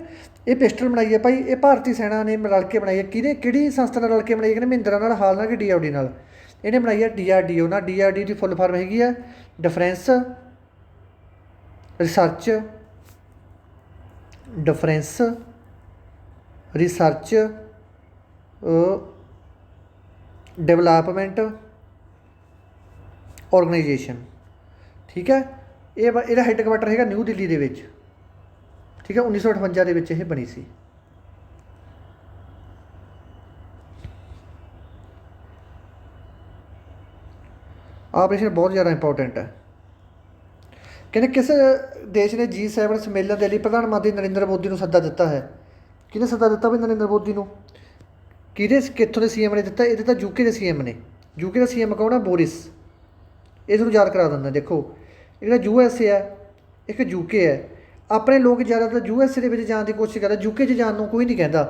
[SPEAKER 1] ਇਹ ਪਿਸਟਲ ਬਣਾਈ ਹੈ ਭਾਈ, ਇਹ ਭਾਰਤੀ ਸੈਨਾ ਨੇ ਰਲ ਕੇ ਬਣਾਈ ਹੈ। ਕਿਹੜੀ ਸੰਸਥਾ ਨਾਲ ਰਲ ਕੇ ਬਣਾਈ ਹੈ, ਕਹਿੰਦੇ ਮਹਿੰਦਰਾ ਨਾਲ, ਹਾਲ ਨਾਲ, ਕਿ DRDO ਨਾਲ। ਇਹਨੇ ਬਣਾਈ ਹੈ DRDO ਨਾਲ। DRDO ਦੀ ਫੁੱਲ ਫਾਰਮ ਹੈਗੀ ਹੈ ਡਿਫੈਂਸ ਰਿਸਰਚ ਡਿਵੈਲਪਮੈਂਟ ਆਰਗੇਨਾਈਜੇਸ਼ਨ, ਠੀਕ ਹੈ। ਇਹਦਾ ਹੈੱਡਕੁਆਟਰ ਹੈਗਾ ਨਿਊ ਦਿੱਲੀ ਦੇ ਵਿੱਚ, ਠੀਕ ਹੈ। 1958 ਦੇ ਵਿੱਚ ਇਹ ਬਣੀ ਸੀ। ਆਹ ਪ੍ਰਸ਼ਨ ਬਹੁਤ ਜ਼ਿਆਦਾ ਇੰਪੋਰਟੈਂਟ ਹੈ। ਕਹਿੰਦੇ ਕਿਸ ਦੇਸ਼ ਨੇ G7 ਸੰਮੇਲਨ ਦੇ ਲਈ ਪ੍ਰਧਾਨ ਮੰਤਰੀ ਨਰਿੰਦਰ ਮੋਦੀ ਨੂੰ ਸੱਦਾ ਦਿੱਤਾ ਹੈ। ਕਿਹਨੇ ਸੱਦਾ ਦਿੱਤਾ ਵੀ ਨਰਿੰਦਰ ਮੋਦੀ ਨੂੰ, ਕਿੱਥੋਂ ਦੇ CM ਨੇ ਦਿੱਤਾ, ਇਹ ਦਿੱਤਾ UK ਦੇ CM ਨੇ। UK ਦਾ CM ਕੌਣ ਹੈ, ਬੋਰਿਸ। ਇਹ ਤੁਹਾਨੂੰ ਯਾਦ ਕਰਾ ਦਿੰਦਾ। ਦੇਖੋ, ਜਿਹੜਾ USA ਹੈ, ਇੱਕ UK ਹੈ। ਆਪਣੇ ਲੋਕ ਜ਼ਿਆਦਾਤਰ USA ਦੇ ਵਿੱਚ ਜਾਣ ਦੀ ਕੋਸ਼ਿਸ਼ ਕਰਦੇ, UK 'ਚ ਜਾਣ ਨੂੰ ਕੋਈ ਨਹੀਂ ਕਹਿੰਦਾ।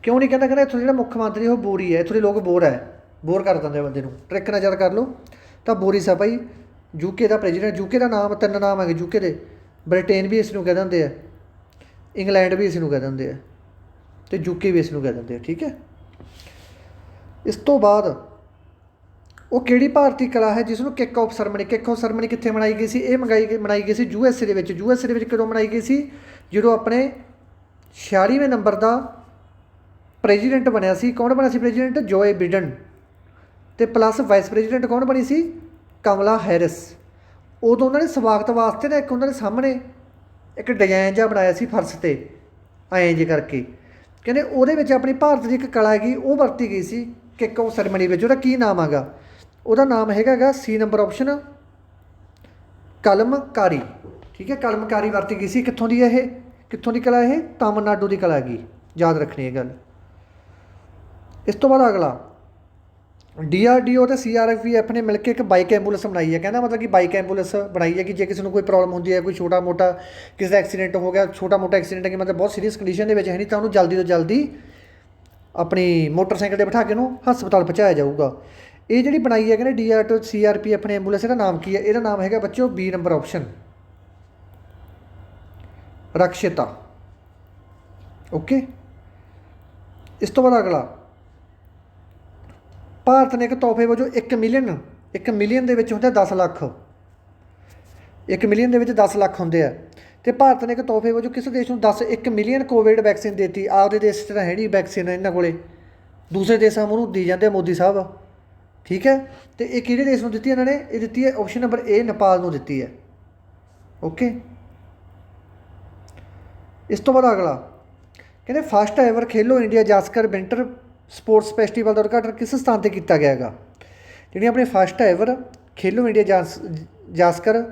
[SPEAKER 1] ਕਿਉਂ ਨਹੀਂ ਕਹਿੰਦਾ, ਕਹਿੰਦਾ ਇੱਥੋਂ ਜਿਹੜਾ ਮੁੱਖ ਮੰਤਰੀ ਉਹ ਬੋਰੀ ਹੈ, ਇੱਥੋਂ ਦੇ ਲੋਕ ਬੋਰ ਹੈ, ਬੋਰ ਕਰ ਦਿੰਦੇ ਬੰਦੇ ਨੂੰ। ਟ੍ਰਿਕ ਨਾਲ ਯਾਦ ਕਰ ਲਓ, ਤਾਂ ਬੋਰਿਸ ਆ ਭਾਈ UK ਦਾ ਪ੍ਰੈਜ਼ੀਡੈਂਟ। UK ਦਾ ਨਾਮ 3 ਨਾਮ ਹੈਗੇ UK ਦੇ, ਬ੍ਰਿਟੇਨ ਵੀ ਇਸ ਨੂੰ ਕਹਿ ਦਿੰਦੇ ਆ, ਇੰਗਲੈਂਡ ਵੀ ਇਸ ਨੂੰ ਕਹਿ ਦਿੰਦੇ ਆ, ਅਤੇ UK ਵੀ ਇਸ ਨੂੰ ਕਹਿ ਦਿੰਦੇ ਆ, ਠੀਕ ਹੈ। ਇਸ ਤੋਂ ਬਾਅਦ ਉਹ ਕਿਹੜੀ ਭਾਰਤੀ ਕਲਾ ਹੈ ਜਿਸ ਨੂੰ ਕਿੱਕ ਆਫ ਸਰਮਨੀ ਕਿੱਥੇ ਮਨਾਈ ਗਈ ਸੀ, ਇਹ ਮਨਾਈ ਗਈ ਸੀ USA ਦੇ ਵਿੱਚ। USA ਦੇ ਵਿੱਚ ਕਦੋਂ ਮਨਾਈ ਗਈ ਸੀ, ਜਦੋਂ ਆਪਣੇ 46ਵੇਂ ਨੰਬਰ ਦਾ ਪ੍ਰੈਜ਼ੀਡੈਂਟ ਬਣਿਆ ਸੀ, ਕੌਣ ਬਣਿਆ ਸੀ ਪ੍ਰੈਜ਼ੀਡੈਂਟ? ਜੋਏ ਬਿਡਨ। ਅਤੇ ਪਲੱਸ ਵਾਈਸ ਪ੍ਰੈਜ਼ੀਡੈਂਟ ਕੌਣ ਬਣੀ ਸੀ? ਕਮਲਾ ਹੈਰਿਸ। ਉਦੋਂ ਉਹਨਾਂ ਨੇ ਸਵਾਗਤ ਵਾਸਤੇ ਨਾ ਇੱਕ ਉਹਨਾਂ ਦੇ ਸਾਹਮਣੇ ਇੱਕ ਡਿਜ਼ਾਈਨ ਜਿਹਾ ਬਣਾਇਆ ਸੀ ਫਰਸ਼ 'ਤੇ, ਐਂ ਜੇ ਕਰਕੇ। ਕਹਿੰਦੇ ਉਹਦੇ ਵਿੱਚ ਆਪਣੀ ਭਾਰਤ ਦੀ ਇੱਕ ਕਲਾ ਹੈਗੀ, ਉਹ ਵਰਤੀ ਗਈ ਸੀ ਕਿੱਕ ਆਫ ਸੈਰੇਮਨੀ ਵਿੱਚ। ਉਹਦਾ ਕੀ ਨਾਮ ਹੈਗਾ? ਉਹਦਾ ਨਾਮ ਹੈਗਾ ਗਾ C ਨੰਬਰ ਆਪਸ਼ਨ, ਕਲਮਕਾਰੀ। ਠੀਕ ਹੈ, ਕਲਮਕਾਰੀ ਵਰਤੀ ਗਈ ਸੀ। ਕਿੱਥੋਂ ਦੀ ਇਹ, ਕਿੱਥੋਂ ਦੀ ਕਲਾ ਇਹ? ਤਾਮਿਲਨਾਡੂ ਦੀ ਕਲਾ ਹੈਗੀ, ਯਾਦ ਰੱਖਣੀ ਇਹ ਗੱਲ। ਇਸ ਤੋਂ ਬਾਅਦ ਅਗਲਾ, DRDO ਅਤੇ CRPF ਨੇ ਮਿਲ ਕੇ ਇੱਕ ਬਾਈਕ ਐਂਬੂਲੈਂਸ ਬਣਾਈ ਹੈ। ਕਹਿੰਦਾ ਮਤਲਬ ਕਿ ਬਾਈਕ ਐਂਬੂਲੈਂਸ ਬਣਾਈ ਹੈ ਕਿ ਜੇ ਕਿਸੇ ਨੂੰ ਕੋਈ ਪ੍ਰੋਬਲਮ ਹੁੰਦੀ ਹੈ, ਕੋਈ ਛੋਟਾ ਮੋਟਾ ਕਿਸੇ ਦਾ ਐਕਸੀਡੈਂਟ ਹੋ ਗਿਆ, ਛੋਟਾ ਮੋਟਾ ਐਕਸੀਡੈਂਟ ਹੈ ਕਿ ਮਤਲਬ ਬਹੁਤ ਸੀਰੀਅਸ ਕੰਡੀਸ਼ਨ ਦੇ ਵਿੱਚ ਹੈ ਨਹੀਂ, ਤਾਂ ਉਹਨੂੰ ਜਲਦੀ ਤੋਂ ਜਲਦੀ ਆਪਣੀ ਮੋਟਰਸਾਈਕਲ 'ਤੇ ਬਿਠਾ ਕੇ ਉਹਨੂੰ ਹਸਪਤਾਲ ਪਹੁੰਚਾਇਆ ਜਾਊਗਾ। ਇਹ ਜਿਹੜੀ ਬਣਾਈ ਹੈ ਕਹਿੰਦੇ DRDO CRPF ਨੇ ਐਂਬੂਲੈਂਸ, ਇਹਦਾ ਨਾਮ ਕੀ ਹੈ? ਇਹਦਾ ਨਾਮ ਹੈਗਾ ਬੱਚਿਓ B ਨੰਬਰ ਆਪਸ਼ਨ, ਰਕਸ਼ਿਤਾ। ਓਕੇ। ਇਸ ਤੋਂ ਬਾਅਦ ਅਗਲਾ, ਭਾਰਤ ਨੇ ਇੱਕ ਤੋਹਫੇ ਵਜੋਂ 1 ਮਿਲੀਅਨ ਦੇ ਵਿੱਚ ਹੁੰਦਾ 10 ਲੱਖ, 1 ਮਿਲੀਅਨ ਦੇ ਵਿੱਚ 10 ਲੱਖ ਹੁੰਦੇ ਆ। ਅਤੇ ਭਾਰਤ ਨੇ ਇੱਕ ਤੋਹਫੇ ਵਜੋਂ ਕਿਸ ਦੇਸ਼ ਨੂੰ 1 ਮਿਲੀਅਨ ਕੋਵਿਡ ਵੈਕਸੀਨ ਦੇ ਦਿੱਤੀ? ਆਪਦੇ ਦੇਸ਼ 'ਚ ਤਾਂ ਹੈ ਨਹੀਂ ਵੈਕਸੀਨ ਇਹਨਾਂ ਕੋਲ, ਦੂਸਰੇ ਦੇਸ਼ਾਂ ਨੂੰ ਦੀ ਜਾਂਦੇ ਆ ਮੋਦੀ ਸਾਹਿਬ। ਠੀਕ ਹੈ, ਅਤੇ ਇਹ ਕਿਹੜੇ ਦੇਸ਼ ਨੂੰ ਦਿੱਤੀ ਇਹਨਾਂ ਨੇ? ਇਹ ਦਿੱਤੀ ਹੈ ਆਪਸ਼ਨ ਨੰਬਰ A, ਨੇਪਾਲ ਨੂੰ ਦਿੱਤੀ ਹੈ। ਓਕੇ। ਇਸ ਤੋਂ ਬਾਅਦ ਅਗਲਾ, ਕਹਿੰਦੇ ਫਸਟ ਐਵਰ ਖੇਲੋ ਇੰਡੀਆ ਜਾਸਕਰ ਵਿੰਟਰ ਸਪੋਰਟਸ ਫੈਸਟੀਵਲ ਦਾ ਉਦਘਾਟਨ ਕਿਸ ਸਥਾਨ 'ਤੇ ਕੀਤਾ ਗਿਆ ਹੈਗਾ? ਜਿਹੜੀ ਆਪਣੇ ਫਸਟ ਐਵਰ ਖੇਲੋ ਇੰਡੀਆ ਜਾਸਕਰ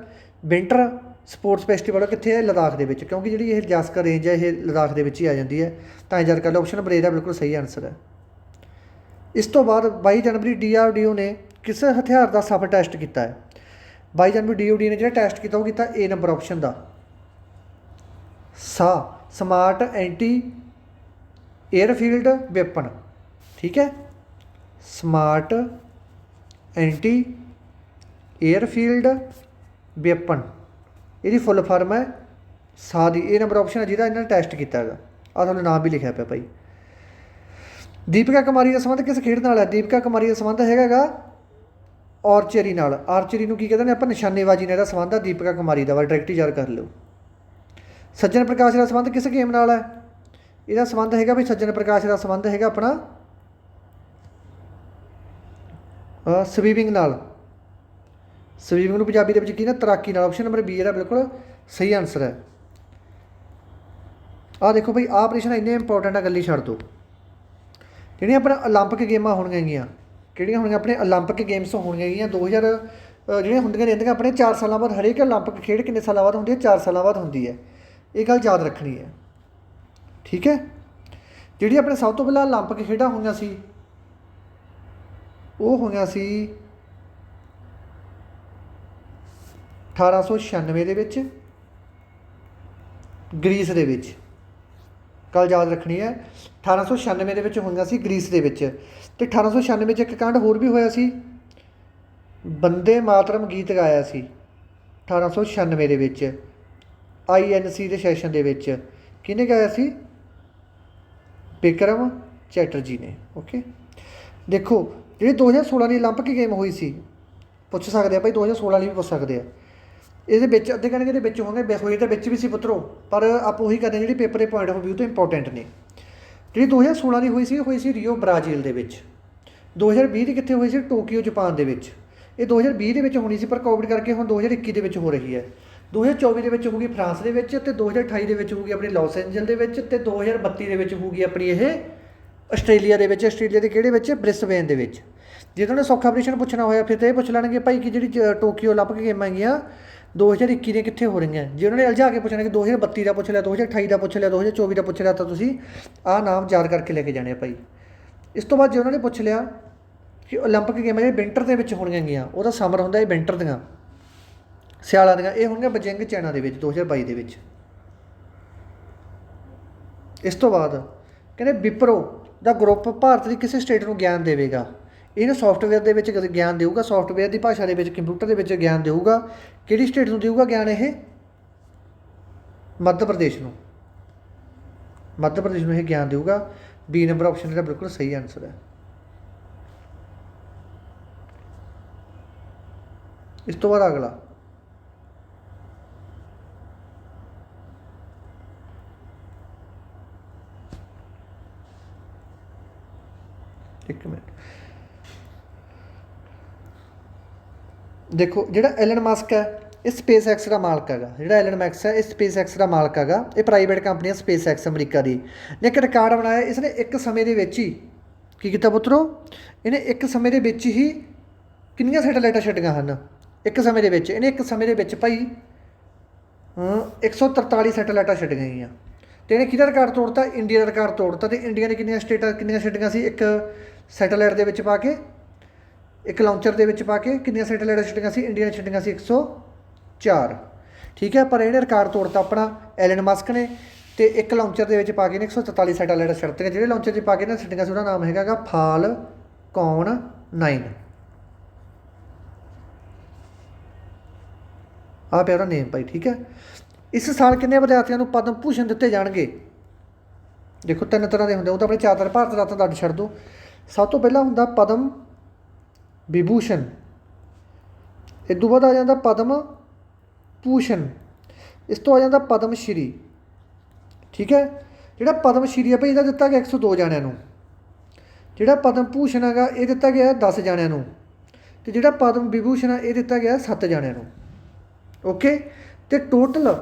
[SPEAKER 1] ਵਿੰਟਰ ਸਪੋਰਟਸ ਫੈਸਟੀਵਲ ਕਿੱਥੇ ਹੈ? ਲਦਾਖ ਦੇ ਵਿੱਚ, ਕਿਉਂਕਿ ਜਿਹੜੀ ਇਹ ਜਾਸਕਰ ਰੇਂਜ ਹੈ ਇਹ ਲਦਾਖ ਦੇ ਵਿੱਚ ਹੀ ਆ ਜਾਂਦੀ ਹੈ, ਤਾਂ ਯਾਦ ਕਰ ਲਓ ਆਪਸ਼ਨ ਨੰਬਰ A ਦਾ ਬਿਲਕੁਲ ਸਹੀ ਆਨਸਰ ਹੈ। ਇਸ ਤੋਂ ਬਾਅਦ 22 ਜਨਵਰੀ DRDO ਨੇ ਕਿਸ ਹਥਿਆਰ ਦਾ ਸਫਲ ਟੈਸਟ ਕੀਤਾ ਹੈ? 22 ਜਨਵਰੀ DRDO ਨੇ ਜਿਹੜਾ ਟੈਸਟ ਕੀਤਾ ਉਹ ਕੀਤਾ A ਨੰਬਰ ਆਪਸ਼ਨ ਦਾ, ਸਮਾਰਟ ਐਂਟੀ ਏਅਰਫੀਲਡ ਵੈਪਨ। ਠੀਕ ਹੈ, ਸਮਾਰਟ ਐਂਟੀ ਏਅਰਫੀਲਡ ਵੈਪਨ, ਇਹਦੀ ਫੁੱਲ ਫਾਰਮ ਹੈ ਦੀ। A ਨੰਬਰ ਆਪਸ਼ਨ ਹੈ ਜਿਹਦਾ ਇਹਨਾਂ ਨੇ ਟੈਸਟ ਕੀਤਾ ਹੈਗਾ। ਆਹ ਤੁਹਾਨੂੰ ਨਾਮ ਵੀ ਲਿਖਿਆ ਪਿਆ ਭਾਈ। ਦੀਪਿਕਾ ਕੁਮਾਰੀ ਦਾ ਸੰਬੰਧ ਕਿਸ ਖੇਡ ਨਾਲ ਹੈ? ਦੀਪਿਕਾ ਕੁਮਾਰੀ ਦਾ ਸੰਬੰਧ ਹੈਗਾ ਗਾ ਆਰਚਰੀ ਨਾਲ। ਆਰਚਰੀ ਨੂੰ ਕੀ ਕਹਿੰਦੇ ਨੇ ਆਪਾਂ? ਨਿਸ਼ਾਨੇਬਾਜ਼ੀ ਨਾਲ ਇਹਦਾ ਸੰਬੰਧ ਹੈ ਦੀਪਿਕਾ ਕੁਮਾਰੀ ਦਾ, ਵਾ ਡਾਇਰੈਕਟ ਯਾਦ ਕਰ ਲਿਓ। ਸੱਜਣ ਪ੍ਰਕਾਸ਼ ਦਾ ਸੰਬੰਧ ਕਿਸ ਗੇਮ ਨਾਲ ਹੈ? ਇਹਦਾ ਸੰਬੰਧ ਹੈਗਾ ਵੀ ਸੱਜਣ ਪ੍ਰਕਾਸ਼ ਦਾ ਸੰਬੰਧ ਹੈਗਾ ਆਪਣਾ ਸਵੀਮਿੰਗ ਨਾਲ। ਸਵੀਮਿੰਗ ਨੂੰ ਪੰਜਾਬੀ ਦੇ ਵਿੱਚ ਕੀ ਨਾ? ਤੈਰਾਕੀ ਨਾਲ। ਆਪਸ਼ਨ ਨੰਬਰ B ਇਹਦਾ ਬਿਲਕੁਲ ਸਹੀ ਆਨਸਰ ਹੈ। ਆਹ ਦੇਖੋ ਭਾਈ, ਆਹ ਪ੍ਰਸ਼ਨ ਇੰਨੇ ਇੰਪੋਰਟੈਂਟ ਆ, ਗੱਲੀ ਛੱਡ ਦਿਓ। ਜਿਹੜੀਆਂ ਆਪਣਾ ਓਲੰਪਿਕ ਗੇਮਾਂ ਹੋਣਗੀਆਂ ਹੈਗੀਆਂ, ਕਿਹੜੀਆਂ ਹੋਣਗੀਆਂ? ਆਪਣੇ ਓਲੰਪਿਕ ਗੇਮਸ ਹੋਣਗੀਆਂ ਹੈਗੀਆਂ 2000 ਜਿਹੜੀਆਂ ਹੁੰਦੀਆਂ ਰਹਿੰਦੀਆਂ ਆਪਣੇ 4 ਸਾਲਾਂ ਬਾਅਦ। ਹਰੇਕ ਓਲੰਪਿਕ ਖੇਡ ਕਿੰਨੇ ਸਾਲਾਂ ਬਾਅਦ ਹੁੰਦੀ ਹੈ? 4 ਸਾਲਾਂ ਬਾਅਦ ਹੁੰਦੀ ਹੈ। ਇਹ ਗੱਲ ਯਾਦ ਰੱਖਣੀ ਹੈ। ਠੀਕ ਹੈ, ਜਿਹੜੀ ਆਪਣੇ ਸਭ ਤੋਂ ਪਹਿਲਾਂ ਓਲੰਪਿਕ ਖੇਡਾਂ ਹੋਈਆਂ ਸੀ ਉਹ ਹੋਈਆਂ ਸੀ 1896 ਦੇ ਵਿੱਚ ਗ੍ਰੀਸ ਦੇ ਵਿੱਚ। ਗੱਲ ਯਾਦ ਰੱਖਣੀ ਹੈ, 1896 ਦੇ ਵਿੱਚ ਹੋਈਆਂ ਸੀ ਗ੍ਰੀਸ ਦੇ ਵਿੱਚ। ਅਤੇ 1896 ਵਿੱਚ ਇੱਕ ਕਾਂਡ ਹੋਰ ਵੀ ਹੋਇਆ ਸੀ, ਬੰਦੇ ਮਾਤਰਮ ਗੀਤ ਗਾਇਆ ਸੀ 1896 ਦੇ ਵਿੱਚ INC ਦੇ ਸੈਸ਼ਨ ਦੇ ਵਿੱਚ। ਕਿਹਨੇ ਗਾਇਆ ਸੀ? ਬਿਕਰਮ ਚੈਟਰਜੀ ਨੇ। ਓਕੇ। ਦੇਖੋ ਜਿਹੜੀ 2016 ਦੀ ਓਲੰਪਿਕ ਗੇਮ ਹੋਈ ਸੀ, ਪੁੱਛ ਸਕਦੇ ਆ ਭਾਈ, 2016 ਵਾਲੀ ਵੀ ਪੁੱਛ ਸਕਦੇ ਆ। ਇਹਦੇ ਵਿੱਚ ਅੱਧੇ ਕਹਿਣਗੇ ਇਹਦੇ ਵਿੱਚ ਹੋਣਗੇ, ਹੋਏ ਤਾਂ ਵਿੱਚ ਵੀ ਸੀ ਪੁੱਤਰੋ, ਪਰ ਆਪਾਂ ਉਹੀ ਕਰਦੇ ਜਿਹੜੀ ਪੇਪਰ ਦੇ ਪੁਆਇੰਟ ਆਫ ਵਿਊ ਤੋਂ ਇੰਪੋਰਟੈਂਟ ਨੇ। ਜਿਹੜੀ 2016 ਦੀ ਹੋਈ ਸੀ ਰੀਓ ਬ੍ਰਾਜ਼ੀਲ ਦੇ ਵਿੱਚ। 2020 ਦੀ ਕਿੱਥੇ ਹੋਈ ਸੀ? ਟੋਕੀਓ ਜਾਪਾਨ ਦੇ ਵਿੱਚ। ਇਹ 2020 ਦੇ ਵਿੱਚ ਹੋਣੀ ਸੀ, ਪਰ ਕੋਵਿਡ ਕਰਕੇ ਹੁਣ 2021 ਦੇ ਵਿੱਚ ਹੋ ਰਹੀ ਹੈ। 2024 ਦੇ ਵਿੱਚ ਹੋਊਗੀ ਫਰਾਂਸ ਦੇ ਵਿੱਚ, ਅਤੇ 2028 ਦੇ ਵਿੱਚ ਹੋਊਗੀ ਆਪਣੀ ਲਾਸ ਐਂਜਲ ਦੇ ਵਿੱਚ, ਅਤੇ 2032 ਦੇ ਵਿੱਚ ਹੋਊਗੀ ਆਪਣੀ ਇਹ ਆਸਟ੍ਰੇਲੀਆ ਦੇ ਵਿੱਚ। ਆਸਟ੍ਰੇਲੀਆ ਦੇ ਕਿਹੜੇ ਵਿੱਚ? ਬ੍ਰਿਸਬੇਨ ਦੇ ਵਿੱਚ। ਜੇ ਤੁਹਾਨੂੰ ਸੌਖਾ ਪ੍ਰਸ਼ਨ ਪੁੱਛਣਾ ਹੋਇਆ ਫਿਰ ਤਾਂ ਇਹ ਪੁੱਛ ਲੈਣਗੇ ਭਾਈ ਕਿ ਜਿਹੜੀ ਟੋਕੀਓ ਓਲੰਪਿਕ ਗੇਮਾਂ ਹੈਗੀਆਂ 2021 ਦੀਆਂ ਕਿੱਥੇ ਹੋ ਰਹੀਆਂ। ਜੇ ਉਹਨਾਂ ਨੇ ਉਲਝਾ ਕੇ ਪੁੱਛਣਾ ਕਿ 2032 ਦਾ ਪੁੱਛ ਲਿਆ, 2028 ਦਾ ਪੁੱਛ ਲਿਆ, 2024 ਦਾ ਪੁੱਛ ਲਿਆ, ਤਾਂ ਤੁਸੀਂ ਆਹ ਨਾਮ ਯਾਦ ਕਰਕੇ ਲੈ ਕੇ ਜਾਣੇ ਆ ਭਾਈ। ਇਸ ਤੋਂ ਬਾਅਦ ਜੇ ਉਹਨਾਂ ਨੇ ਪੁੱਛ ਲਿਆ ਕਿ ਓਲੰਪਿਕ ਗੇਮਾਂ ਜਿਹੜੀਆਂ ਵਿੰਟਰ ਦੇ ਵਿੱਚ ਹੋਣੀਆਂ ਹੈਗੀਆਂ, ਉਹਦਾ ਸਮਰ ਹੁੰਦਾ ਇਹ ਵਿੰਟਰ ਦੀਆਂ, ਸਿਆਲਾਂ ਦੀਆਂ, ਇਹ ਹੋਣਗੀਆਂ ਬੀਜਿੰਗ ਚਾਈਨਾ ਦੇ ਵਿੱਚ 2022 ਦੇ ਵਿੱਚ। ਇਸ ਤੋਂ ਬਾਅਦ ਕਹਿੰਦੇ ਵਿਪਰੋ ਦਾ ਗਰੁੱਪ ਭਾਰਤ ਦੀ ਕਿਸੇ ਸਟੇਟ ਨੂੰ ਗਿਆਨ ਦੇਵੇਗਾ? ਇਹਨੂੰ ਸੌਫਟਵੇਅਰ ਦੇ ਵਿੱਚ ਗਿਆਨ ਦੇਊਗਾ, ਸੌਫਟਵੇਅਰ ਦੀ ਭਾਸ਼ਾ ਦੇ ਵਿੱਚ, ਕੰਪਿਊਟਰ ਦੇ ਵਿੱਚ ਗਿਆਨ ਦੇਊਗਾ। ਕਿਹੜੀ ਸਟੇਟ ਨੂੰ ਦੇਊਗਾ ਗਿਆਨ ਇਹ? ਮੱਧ ਪ੍ਰਦੇਸ਼ ਨੂੰ। ਮੱਧ ਪ੍ਰਦੇਸ਼ ਨੂੰ ਇਹ ਗਿਆਨ ਦੇਊਗਾ। B ਨੰਬਰ ਆਪਸ਼ਨ ਜਿਹੜਾ ਬਿਲਕੁਲ ਸਹੀ ਆਨਸਰ ਹੈ। ਇਸ ਤੋਂ ਬਾਅਦ ਅਗਲਾ, एक मिनट देखो ਜਿਹੜਾ ਐਲਨ ਮਸਕ ਹੈ ਇਹ ਸਪੇਸ ਐਕਸ ਦਾ ਮਾਲਕ ਹੈਗਾ। ਜਿਹੜਾ ਐਲਨ ਮਸਕ ਹੈ ਇਹ ਸਪੇਸ ਐਕਸ ਦਾ ਮਾਲਕ ਹੈਗਾ। ਇਹ ਪ੍ਰਾਈਵੇਟ ਕੰਪਨੀ ਹੈ ਸਪੇਸ ਐਕਸ ਅਮਰੀਕਾ ਦੀ। ਨੇ ਇੱਕ ਰਿਕਾਰਡ ਬਣਾਇਆ ਇਸਨੇ ਇੱਕ ਸਮੇਂ ਦੇ ਵਿੱਚ ਹੀ ਕੀ ਕੀਤਾ ਪੁੱਤਰੋ, ਇਹਨੇ ਇੱਕ ਸਮੇਂ ਦੇ ਵਿੱਚ ਹੀ ਕਿੰਨੀਆਂ ਸੈਟੇਲਾਈਟਾਂ ਛੱਡੀਆਂ ਹਨ। ਇੱਕ ਸਮੇਂ ਦੇ ਵਿੱਚ ਇਹਨੇ ਇੱਕ ਸਮੇਂ ਦੇ ਵਿੱਚ ਭਾਈ 143 ਸੈਟੇਲਾਈਟਾਂ ਛੱਡ ਗਈਆਂ। ਅਤੇ ਇਹਨੇ ਕਿਹਦਾ ਰਿਕਾਰਡ ਤੋੜਤਾ, ਇੰਡੀਆ ਦਾ ਰਿਕਾਰਡ ਤੋੜਤਾ। ਅਤੇ ਇੰਡੀਆ ਨੇ ਕਿੰਨੀਆਂ ਸਟੇਟਾਂ ਕਿੰਨੀਆਂ ਛੱਡੀਆਂ ਸੀ, ਇੱਕ ਸੈਟੇਲਾਈਟ ਦੇ ਵਿੱਚ ਪਾ ਕੇ, ਇੱਕ ਲਾਂਚਰ ਦੇ ਵਿੱਚ ਪਾ ਕੇ ਕਿੰਨੀਆਂ ਸੈਟੇਲਾਈਟਾਂ ਛੱਡੀਆਂ ਸੀ, ਇੰਡੀਆ ਨੇ ਛੱਡੀਆਂ ਸੀ 104। ਠੀਕ ਹੈ, ਪਰ ਇਹਨੇ ਰਿਕਾਰਡ ਤੋੜਤਾ ਆਪਣਾ ਐਲਨ ਮਸਕ ਨੇ। ਅਤੇ ਇੱਕ ਲਾਂਚਰ ਦੇ ਵਿੱਚ ਪਾ ਕੇ ਨੇ 143 ਸੈਟੇਲਾਈਟਾਂ ਛੱਡਤੀਆਂ। ਜਿਹੜੇ ਲਾਂਚਰ 'ਚ ਪਾ ਕੇ ਨਾ ਛੱਡੀਆਂ ਸੀ ਉਹਦਾ ਨਾਮ ਹੈਗਾ ਗਾ ਫਾਲਕੌਨ 9। ਆਹ ਪਿਆ ਉਹਦਾ ਨੇਮ ਭਾਈ। ਠੀਕ ਹੈ, ਇਸ ਸਾਲ ਕਿੰਨੇ ਵਿਦਿਆਰਥੀਆਂ ਨੂੰ ਪਦਮ ਭੂਸ਼ਣ ਦਿੱਤੇ ਜਾਣਗੇ। ਦੇਖੋ 3 ਤਰ੍ਹਾਂ ਦੇ ਹੁੰਦੇ, ਉਹ ਤਾਂ ਆਪਣੇ 4 ਭਾਰਤ ਰਤਨ ਦਾ ਅੱਡ ਛੱਡ ਦਿਓ। ਸਭ ਤੋਂ ਪਹਿਲਾਂ ਹੁੰਦਾ ਪਦਮ ਵਿਭੂਸ਼ਣ, ਇਸ ਤੋਂ ਬਾਅਦ ਆ ਜਾਂਦਾ ਪਦਮ ਭੂਸ਼ਣ, ਇਸ ਤੋਂ ਆ ਜਾਂਦਾ ਪਦਮ ਸ਼੍ਰੀ। ਠੀਕ ਹੈ, ਜਿਹੜਾ ਪਦਮ ਸ਼੍ਰੀ ਹੈ ਭਾਈ ਇਹਦਾ ਦਿੱਤਾ ਗਿਆ 102 ਜਾਣਿਆਂ ਨੂੰ। ਜਿਹੜਾ ਪਦਮ ਭੂਸ਼ਣ ਹੈਗਾ ਇਹ ਦਿੱਤਾ ਗਿਆ 10 ਜਾਣਿਆਂ ਨੂੰ। ਅਤੇ ਜਿਹੜਾ ਪਦਮ ਵਿਭੂਸ਼ਣ ਹੈ ਇਹ ਦਿੱਤਾ ਗਿਆ 7 ਜਾਣਿਆਂ ਨੂੰ। ਓਕੇ, ਅਤੇ ਟੋਟਲ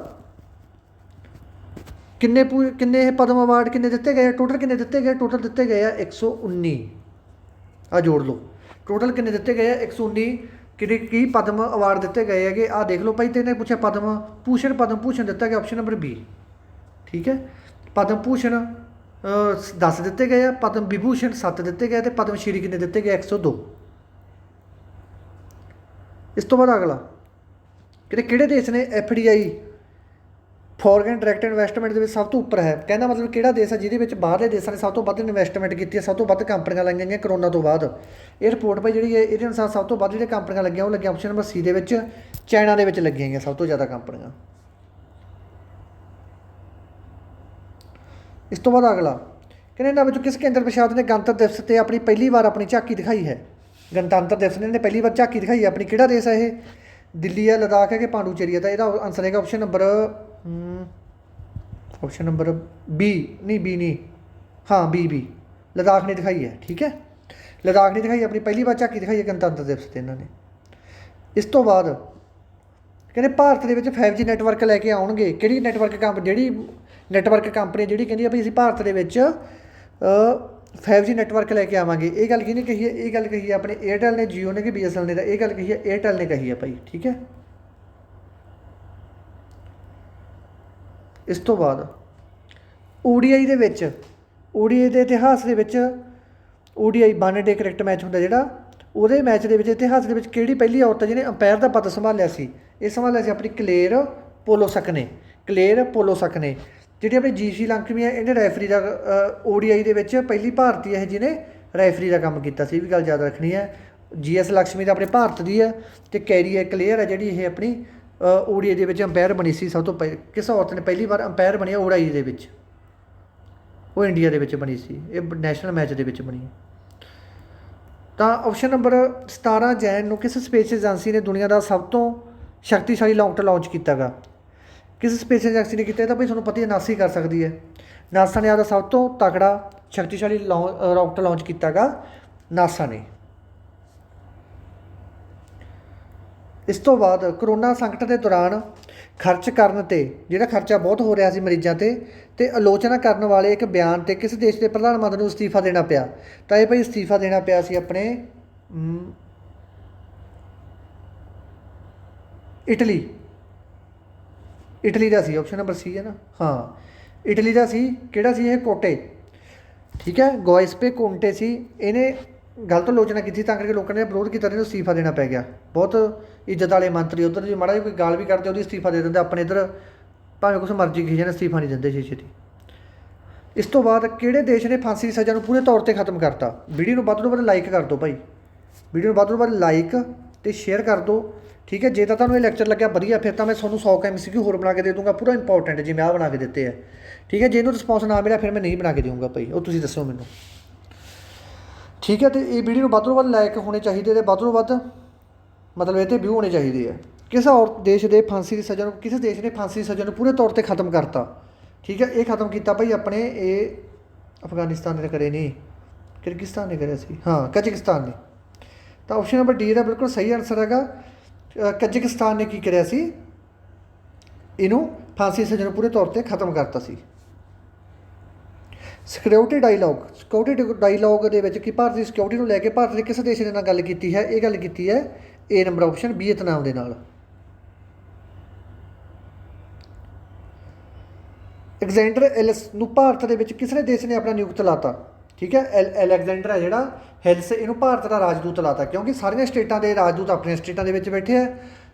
[SPEAKER 1] ਕਿੰਨੇ ਇਹ ਪਦਮ ਅਵਾਰਡ ਕਿੰਨੇ ਦਿੱਤੇ ਗਏ ਆ, ਟੋਟਲ ਕਿੰਨੇ ਦਿੱਤੇ ਗਏ, ਟੋਟਲ ਦਿੱਤੇ ਗਏ ਆ 119। ਆਹ ਜੋੜ ਲਓ, ਟੋਟਲ ਕਿੰਨੇ ਦਿੱਤੇ ਗਏ ਆ 119। ਕੀ ਪਦਮ ਅਵਾਰਡ ਦਿੱਤੇ ਗਏ ਹੈਗੇ ਆਹ ਦੇਖ ਲਓ ਭਾਈ। ਤੇ ਇਹਨੇ ਪੁੱਛਿਆ ਪਦਮ ਭੂਸ਼ਣ ਦਿੱਤਾ ਗਿਆ ਆਪਸ਼ਨ ਨੰਬਰ B। ਠੀਕ ਹੈ, ਪਦਮ ਭੂਸ਼ਣ 10 ਦਿੱਤੇ ਗਏ ਆ, ਪਦਮ ਵਿਭੂਸ਼ਣ 7 ਦਿੱਤੇ ਗਏ, ਅਤੇ ਪਦਮ ਸ਼੍ਰੀ ਕਿੰਨੇ ਦਿੱਤੇ ਗਏ 102। ਇਸ ਤੋਂ ਬਾਅਦ ਅਗਲਾ ਕਿਹੜੇ ਦੇਸ਼ ਨੇ FDI ਫੋਰਨ ਡਾਇਰੈਕਟ ਇਨਵੈਸਟਮੈਂਟ ਦੇ ਵਿੱਚ ਸਭ ਤੋਂ ਉੱਪਰ ਹੈ। ਕਹਿੰਦਾ ਮਤਲਬ ਕਿਹੜਾ ਦੇਸ਼ ਹੈ ਜਿਹਦੇ ਵਿੱਚ ਬਾਹਰਲੇ ਦੇਸ਼ਾਂ ਨੇ ਸਭ ਤੋਂ ਵੱਧ ਇਨਵੈਸਟਮੈਂਟ ਕੀਤੀ ਹੈ, ਸਭ ਤੋਂ ਵੱਧ ਕੰਪਨੀਆਂ ਲਾਈਆਂ ਗਈਆਂ ਕਰੋਨਾ ਤੋਂ ਬਾਅਦ। ਇਹ ਰਿਪੋਰਟ ਭਾਈ ਜਿਹੜੀ ਹੈ ਇਹਦੇ ਅਨੁਸਾਰ ਸਭ ਤੋਂ ਵੱਧ ਜਿਹੜੀਆਂ ਕੰਪਨੀਆਂ ਲੱਗੀਆਂ ਉਹ ਲੱਗੀਆਂ ਆਪਸ਼ਨ ਨੰਬਰ C ਦੇ ਵਿੱਚ, ਚਾਈਨਾ ਦੇ ਵਿੱਚ ਲੱਗੀਆਂ ਗਈਆਂ ਸਭ ਤੋਂ ਜ਼ਿਆਦਾ ਕੰਪਨੀਆਂ। ਇਸ ਤੋਂ ਬਾਅਦ ਅਗਲਾ ਕਹਿੰਦੇ ਇਹਨਾਂ ਵਿੱਚੋਂ ਕਿਸ ਕੇਂਦਰ ਪ੍ਰਸ਼ਾਦ ਨੇ ਗਣਤੰਤਰ ਦਿਵਸ 'ਤੇ ਆਪਣੀ ਪਹਿਲੀ ਵਾਰ ਆਪਣੀ ਝਾਕੀ ਦਿਖਾਈ ਹੈ। ਗਣਤੰਤਰ ਦਿਵਸ ਨੇ ਇਹਨੇ ਪਹਿਲੀ ਵਾਰ ਝਾਕੀ ਦਿਖਾਈ ਹੈ ਆਪਣੀ। ਕਿਹੜਾ ਦੇਸ਼ ਹੈ ਇਹ, ਦਿੱਲੀ ਹੈ, ਲਦਾਖ ਹੈ ਕਿ ਪਾਂਡੂਚੇਰੀ ਹੈ। ਤਾਂ ਇਹਦਾ ਆਨਸਰ ਹੈਗਾ ਆਪਸ਼ਨ ਨੰਬਰ B ਨਹੀਂ ਹਾਂ B ਲਦਾਖ ਨੇ ਦਿਖਾਈ ਹੈ। ਠੀਕ ਹੈ, ਲਦਾਖ ਨੇ ਦਿਖਾਈ ਆਪਣੀ ਪਹਿਲੀ ਵਾਰ ਝਾਕੀ ਦਿਖਾਈ ਹੈ ਗਣਤੰਤਰ ਦਿਵਸ 'ਤੇ ਇਹਨਾਂ ਨੇ। ਇਸ ਤੋਂ ਬਾਅਦ ਕਹਿੰਦੇ ਭਾਰਤ ਦੇ ਵਿੱਚ 5G ਨੈਟਵਰਕ ਲੈ ਕੇ ਆਉਣਗੇ। ਜਿਹੜੀ ਨੈਟਵਰਕ ਕੰਪਨੀ ਜਿਹੜੀ ਕਹਿੰਦੀ ਆ ਵੀ ਅਸੀਂ ਭਾਰਤ ਦੇ ਵਿੱਚ 5G ਨੈਟਵਰਕ ਲੈ ਕੇ ਆਵਾਂਗੇ। ਇਹ ਗੱਲ ਕਿਹਨੇ ਕਹੀ ਹੈ, ਇਹ ਗੱਲ ਕਹੀ ਹੈ ਆਪਣੇ ਏਅਰਟੈਲ ਨੇ, ਜੀਓ ਨੇ ਕਿ BSNL ਨੇ। ਇਹ ਗੱਲ ਕਹੀ ਹੈ ਏਅਰਟੈਲ ਨੇ ਕਹੀ ਹੈ ਭਾਈ। ਠੀਕ ਹੈ, ਇਸ ਤੋਂ ਬਾਅਦ ODI ਦੇ ਵਿੱਚ, ODI ਦੇ ਇਤਿਹਾਸ ਦੇ ਵਿੱਚ ODI 1 ਡੇ ਕ੍ਰਿਕਟ ਮੈਚ ਹੁੰਦਾ ਜਿਹੜਾ, ਉਹਦੇ ਮੈਚ ਦੇ ਵਿੱਚ ਇਤਿਹਾਸ ਦੇ ਵਿੱਚ ਕਿਹੜੀ ਪਹਿਲੀ ਔਰਤ ਜਿਹਨੇ ਅੰਪਾਇਰ ਦਾ ਪਦ ਸੰਭਾਲਿਆ ਸੀ। ਇਹ ਸੰਭਾਲਿਆ ਸੀ ਆਪਣੀ ਕਲੇਰ ਪੋਲੋਸਕ ਨੇ। ਜਿਹੜੀ ਆਪਣੀ GC ਲੰਕਮੀ ਹੈ ਇਹਨੇ ਰੈਫਰੀ ਦਾ ODI ਦੇ ਵਿੱਚ ਪਹਿਲੀ ਭਾਰਤੀ ਹੈ ਜਿਹਨੇ ਰੈਫਰੀ ਦਾ ਕੰਮ ਕੀਤਾ ਸੀ। ਇਹ ਵੀ ਗੱਲ ਯਾਦ ਰੱਖਣੀ ਹੈ। GS ਲਕਸ਼ਮੀ ਦਾ ਆਪਣੇ ਭਾਰਤ ਦੀ ਹੈ, ਅਤੇ ਕੈਰੀ ਕਲੇਅਰ ਹੈ ਜਿਹੜੀ ਇਹ ਆਪਣੀ ODI ਦੇ ਵਿੱਚ ਅੰਪਾਇਰ ਬਣੀ ਸੀ। ਸਭ ਤੋਂ ਕਿਸ ਔਰਤ ਨੇ ਪਹਿਲੀ ਵਾਰ ਅੰਪਾਇਰ ਬਣੀ ODI ਦੇ ਵਿੱਚ, ਉਹ ਇੰਡੀਆ ਦੇ ਵਿੱਚ ਬਣੀ ਸੀ। ਇਹ ਨੈਸ਼ਨਲ ਮੈਚ ਦੇ ਵਿੱਚ ਬਣੀ। ਤਾਂ ਆਪਸ਼ਨ ਨੰਬਰ 17 ਜੈਨ ਨੂੰ ਕਿਸ ਸਪੇਸ ਏਜੰਸੀ ਨੇ ਦੁਨੀਆ ਦਾ ਸਭ ਤੋਂ ਸ਼ਕਤੀਸ਼ਾਲੀ ਰੌਕਟ ਲਾਂਚ ਕੀਤਾ ਗਾ। ਕਿਸ ਸਪੇਸ ਏਜੰਸੀ ਨੇ ਕੀਤਾ, ਇਹ ਤਾਂ ਭਾਈ ਤੁਹਾਨੂੰ ਪਤਾ ਹੀ, ਨਾਸਾ ਹੀ ਕਰ ਸਕਦੀ ਹੈ। ਨਾਸਾ ਨੇ ਆਪਦਾ ਸਭ ਤੋਂ ਤਕੜਾ ਸ਼ਕਤੀਸ਼ਾਲੀ ਰੌਕਟ ਲਾਂਚ ਕੀਤਾ ਗਾ ਨਾਸਾ ਨੇ। ਇਸ ਤੋਂ ਬਾਅਦ ਕਰੋਨਾ ਸੰਕਟ ਦੇ ਦੌਰਾਨ ਖਰਚ ਕਰਨ 'ਤੇ ਜਿਹੜਾ ਖਰਚਾ ਬਹੁਤ ਹੋ ਰਿਹਾ ਸੀ ਮਰੀਜ਼ਾਂ 'ਤੇ ਆਲੋਚਨਾ ਕਰਨ ਵਾਲੇ ਇੱਕ ਬਿਆਨ 'ਤੇ ਕਿਸ ਦੇਸ਼ ਦੇ ਪ੍ਰਧਾਨ ਮੰਤਰੀ ਨੂੰ ਅਸਤੀਫਾ ਦੇਣਾ ਪਿਆ। ਤਾਂ ਇਹ ਭਾਈ ਅਸਤੀਫਾ ਦੇਣਾ ਪਿਆ ਸੀ ਆਪਣੇ ਇਟਲੀ ਦਾ ਸੀ। ਆਪਸ਼ਨ ਨੰਬਰ C ਹੈ ਨਾ, ਹਾਂ ਇਟਲੀ ਦਾ ਸੀ। ਕਿਹੜਾ ਸੀ ਇਹ, ਕੋਟੇ। ਠੀਕ ਹੈ, ਗੋਇਸਪੇ ਕੋਂਟੇ ਸੀ। ਇਹਨੇ ਗਲਤ ਆਲੋਚਨਾ ਕੀਤੀ ਤਾਂ ਕਰਕੇ ਲੋਕਾਂ ਨੇ ਵਿਰੋਧ ਕੀਤਾ, ਇਹਨੂੰ ਅਸਤੀਫਾ ਦੇਣਾ ਪੈ ਗਿਆ। ਬਹੁਤ ਇੱਜ਼ਤ ਵਾਲੇ ਮੰਤਰੀ, ਉੱਧਰ ਜੇ ਮਾੜਾ ਜਿਹਾ ਕੋਈ ਗਾਲ ਵੀ ਕਰਦੇ ਉਹਦੀ ਅਸਤੀਫਾ ਦੇ ਦਿੰਦੇ। ਆਪਣੇ ਇੱਧਰ ਭਾਵੇਂ ਕੁਛ ਮਰਜ਼ੀ ਕਹੀ ਜਾਣ, ਅਸਤੀਫਾ ਨਹੀਂ ਦਿੰਦੇ ਛੇਤੀ। ਇਸ ਤੋਂ ਬਾਅਦ ਕਿਹੜੇ ਦੇਸ਼ ਨੇ ਫਾਂਸੀ ਦੀ ਸਜ਼ਾ ਨੂੰ ਪੂਰੇ ਤੌਰ 'ਤੇ ਖਤਮ ਕਰਤਾ। ਵੀਡੀਓ ਨੂੰ ਵੱਧ ਤੋਂ ਵੱਧ ਲਾਈਕ ਕਰ ਦਿਓ ਭਾਈ, ਵੀਡੀਓ ਨੂੰ ਵੱਧ ਤੋਂ ਵੱਧ ਲਾਈਕ ਅਤੇ ਸ਼ੇਅਰ ਕਰ ਦਿਓ। ਠੀਕ ਹੈ, ਜੇ ਤਾਂ ਤੁਹਾਨੂੰ ਇਹ ਲੈਕਚਰ ਲੱਗਿਆ ਵਧੀਆ, ਫਿਰ ਤਾਂ ਮੈਂ ਤੁਹਾਨੂੰ 100 MCQ ਹੋਰ ਬਣਾ ਕੇ ਦੇ ਦੂੰਗਾ, ਪੂਰਾ ਇੰਪੋਰਟੈਂਟ, ਜਿਵੇਂ ਆਹ ਬਣਾ ਕੇ ਦਿੱਤੇ ਹੈ। ਠੀਕ ਹੈ, ਜੇ ਇਹਨੂੰ ਰਿਸਪੌਂਸ ਨਾ ਮਿਲਿਆ ਫਿਰ ਮੈਂ ਨਹੀਂ ਬਣਾ ਕੇ ਦੇਊਂਗਾ ਭਾਈ, ਉਹ ਤੁਸੀਂ ਦੱਸੋ ਮੈਨੂੰ। ਠੀਕ ਹੈ, ਅਤੇ ਇਹ ਵੀਡੀਓ ਨੂੰ ਵੱਧ ਤੋਂ ਵੱਧ ਲਾਇਕ ਹੋਣੇ ਚਾਹੀਦੇ, ਅਤੇ ਵੱਧ ਤੋਂ ਵੱਧ ਮਤਲਬ ਇਹ 'ਤੇ ਵਿਊ ਹੋਣੇ ਚਾਹੀਦੇ ਆ। ਕਿਸ ਦੇਸ਼ ਨੇ ਫਾਂਸੀ ਦੀ ਸਜ਼ਾ ਨੂੰ ਪੂਰੇ ਤੌਰ 'ਤੇ ਖਤਮ ਕਰਤਾ। ਠੀਕ ਹੈ, ਇਹ ਖਤਮ ਕੀਤਾ ਭਾਈ ਆਪਣੇ ਇਹ ਅਫਗਾਨਿਸਤਾਨ ਨੇ ਕਰੇ ਨਹੀਂ, किर्गिस्तान ने करा सी, हाँ कजाकिस्तान ने। तो ऑप्शन नंबर डी का बिल्कुल सही आंसर हैगा, कजाकिस्तान ने की करा सी, इनू फांसी सजा पूरे तौर पर खत्म करता सी। सिक्योरिटी डायलॉग, सिक्योरिटी डायलॉग कि भारत की सिक्योरिटी को लैके भारत ने किस देश के नाल गल की है, ये गल की है ए नंबर ऑप्शन वियतनाम के नाल। एग्जैंडर एलिस नूं भारत के किसने देश ने अपना नियुक्त लाता, ठीक है। एलैगजेंडर है जिहड़ा हिल्स, इनू भारत का राजदूत लाता, क्योंकि सारिया स्टेटा के राजदूत अपने स्टेटा के बैठे है,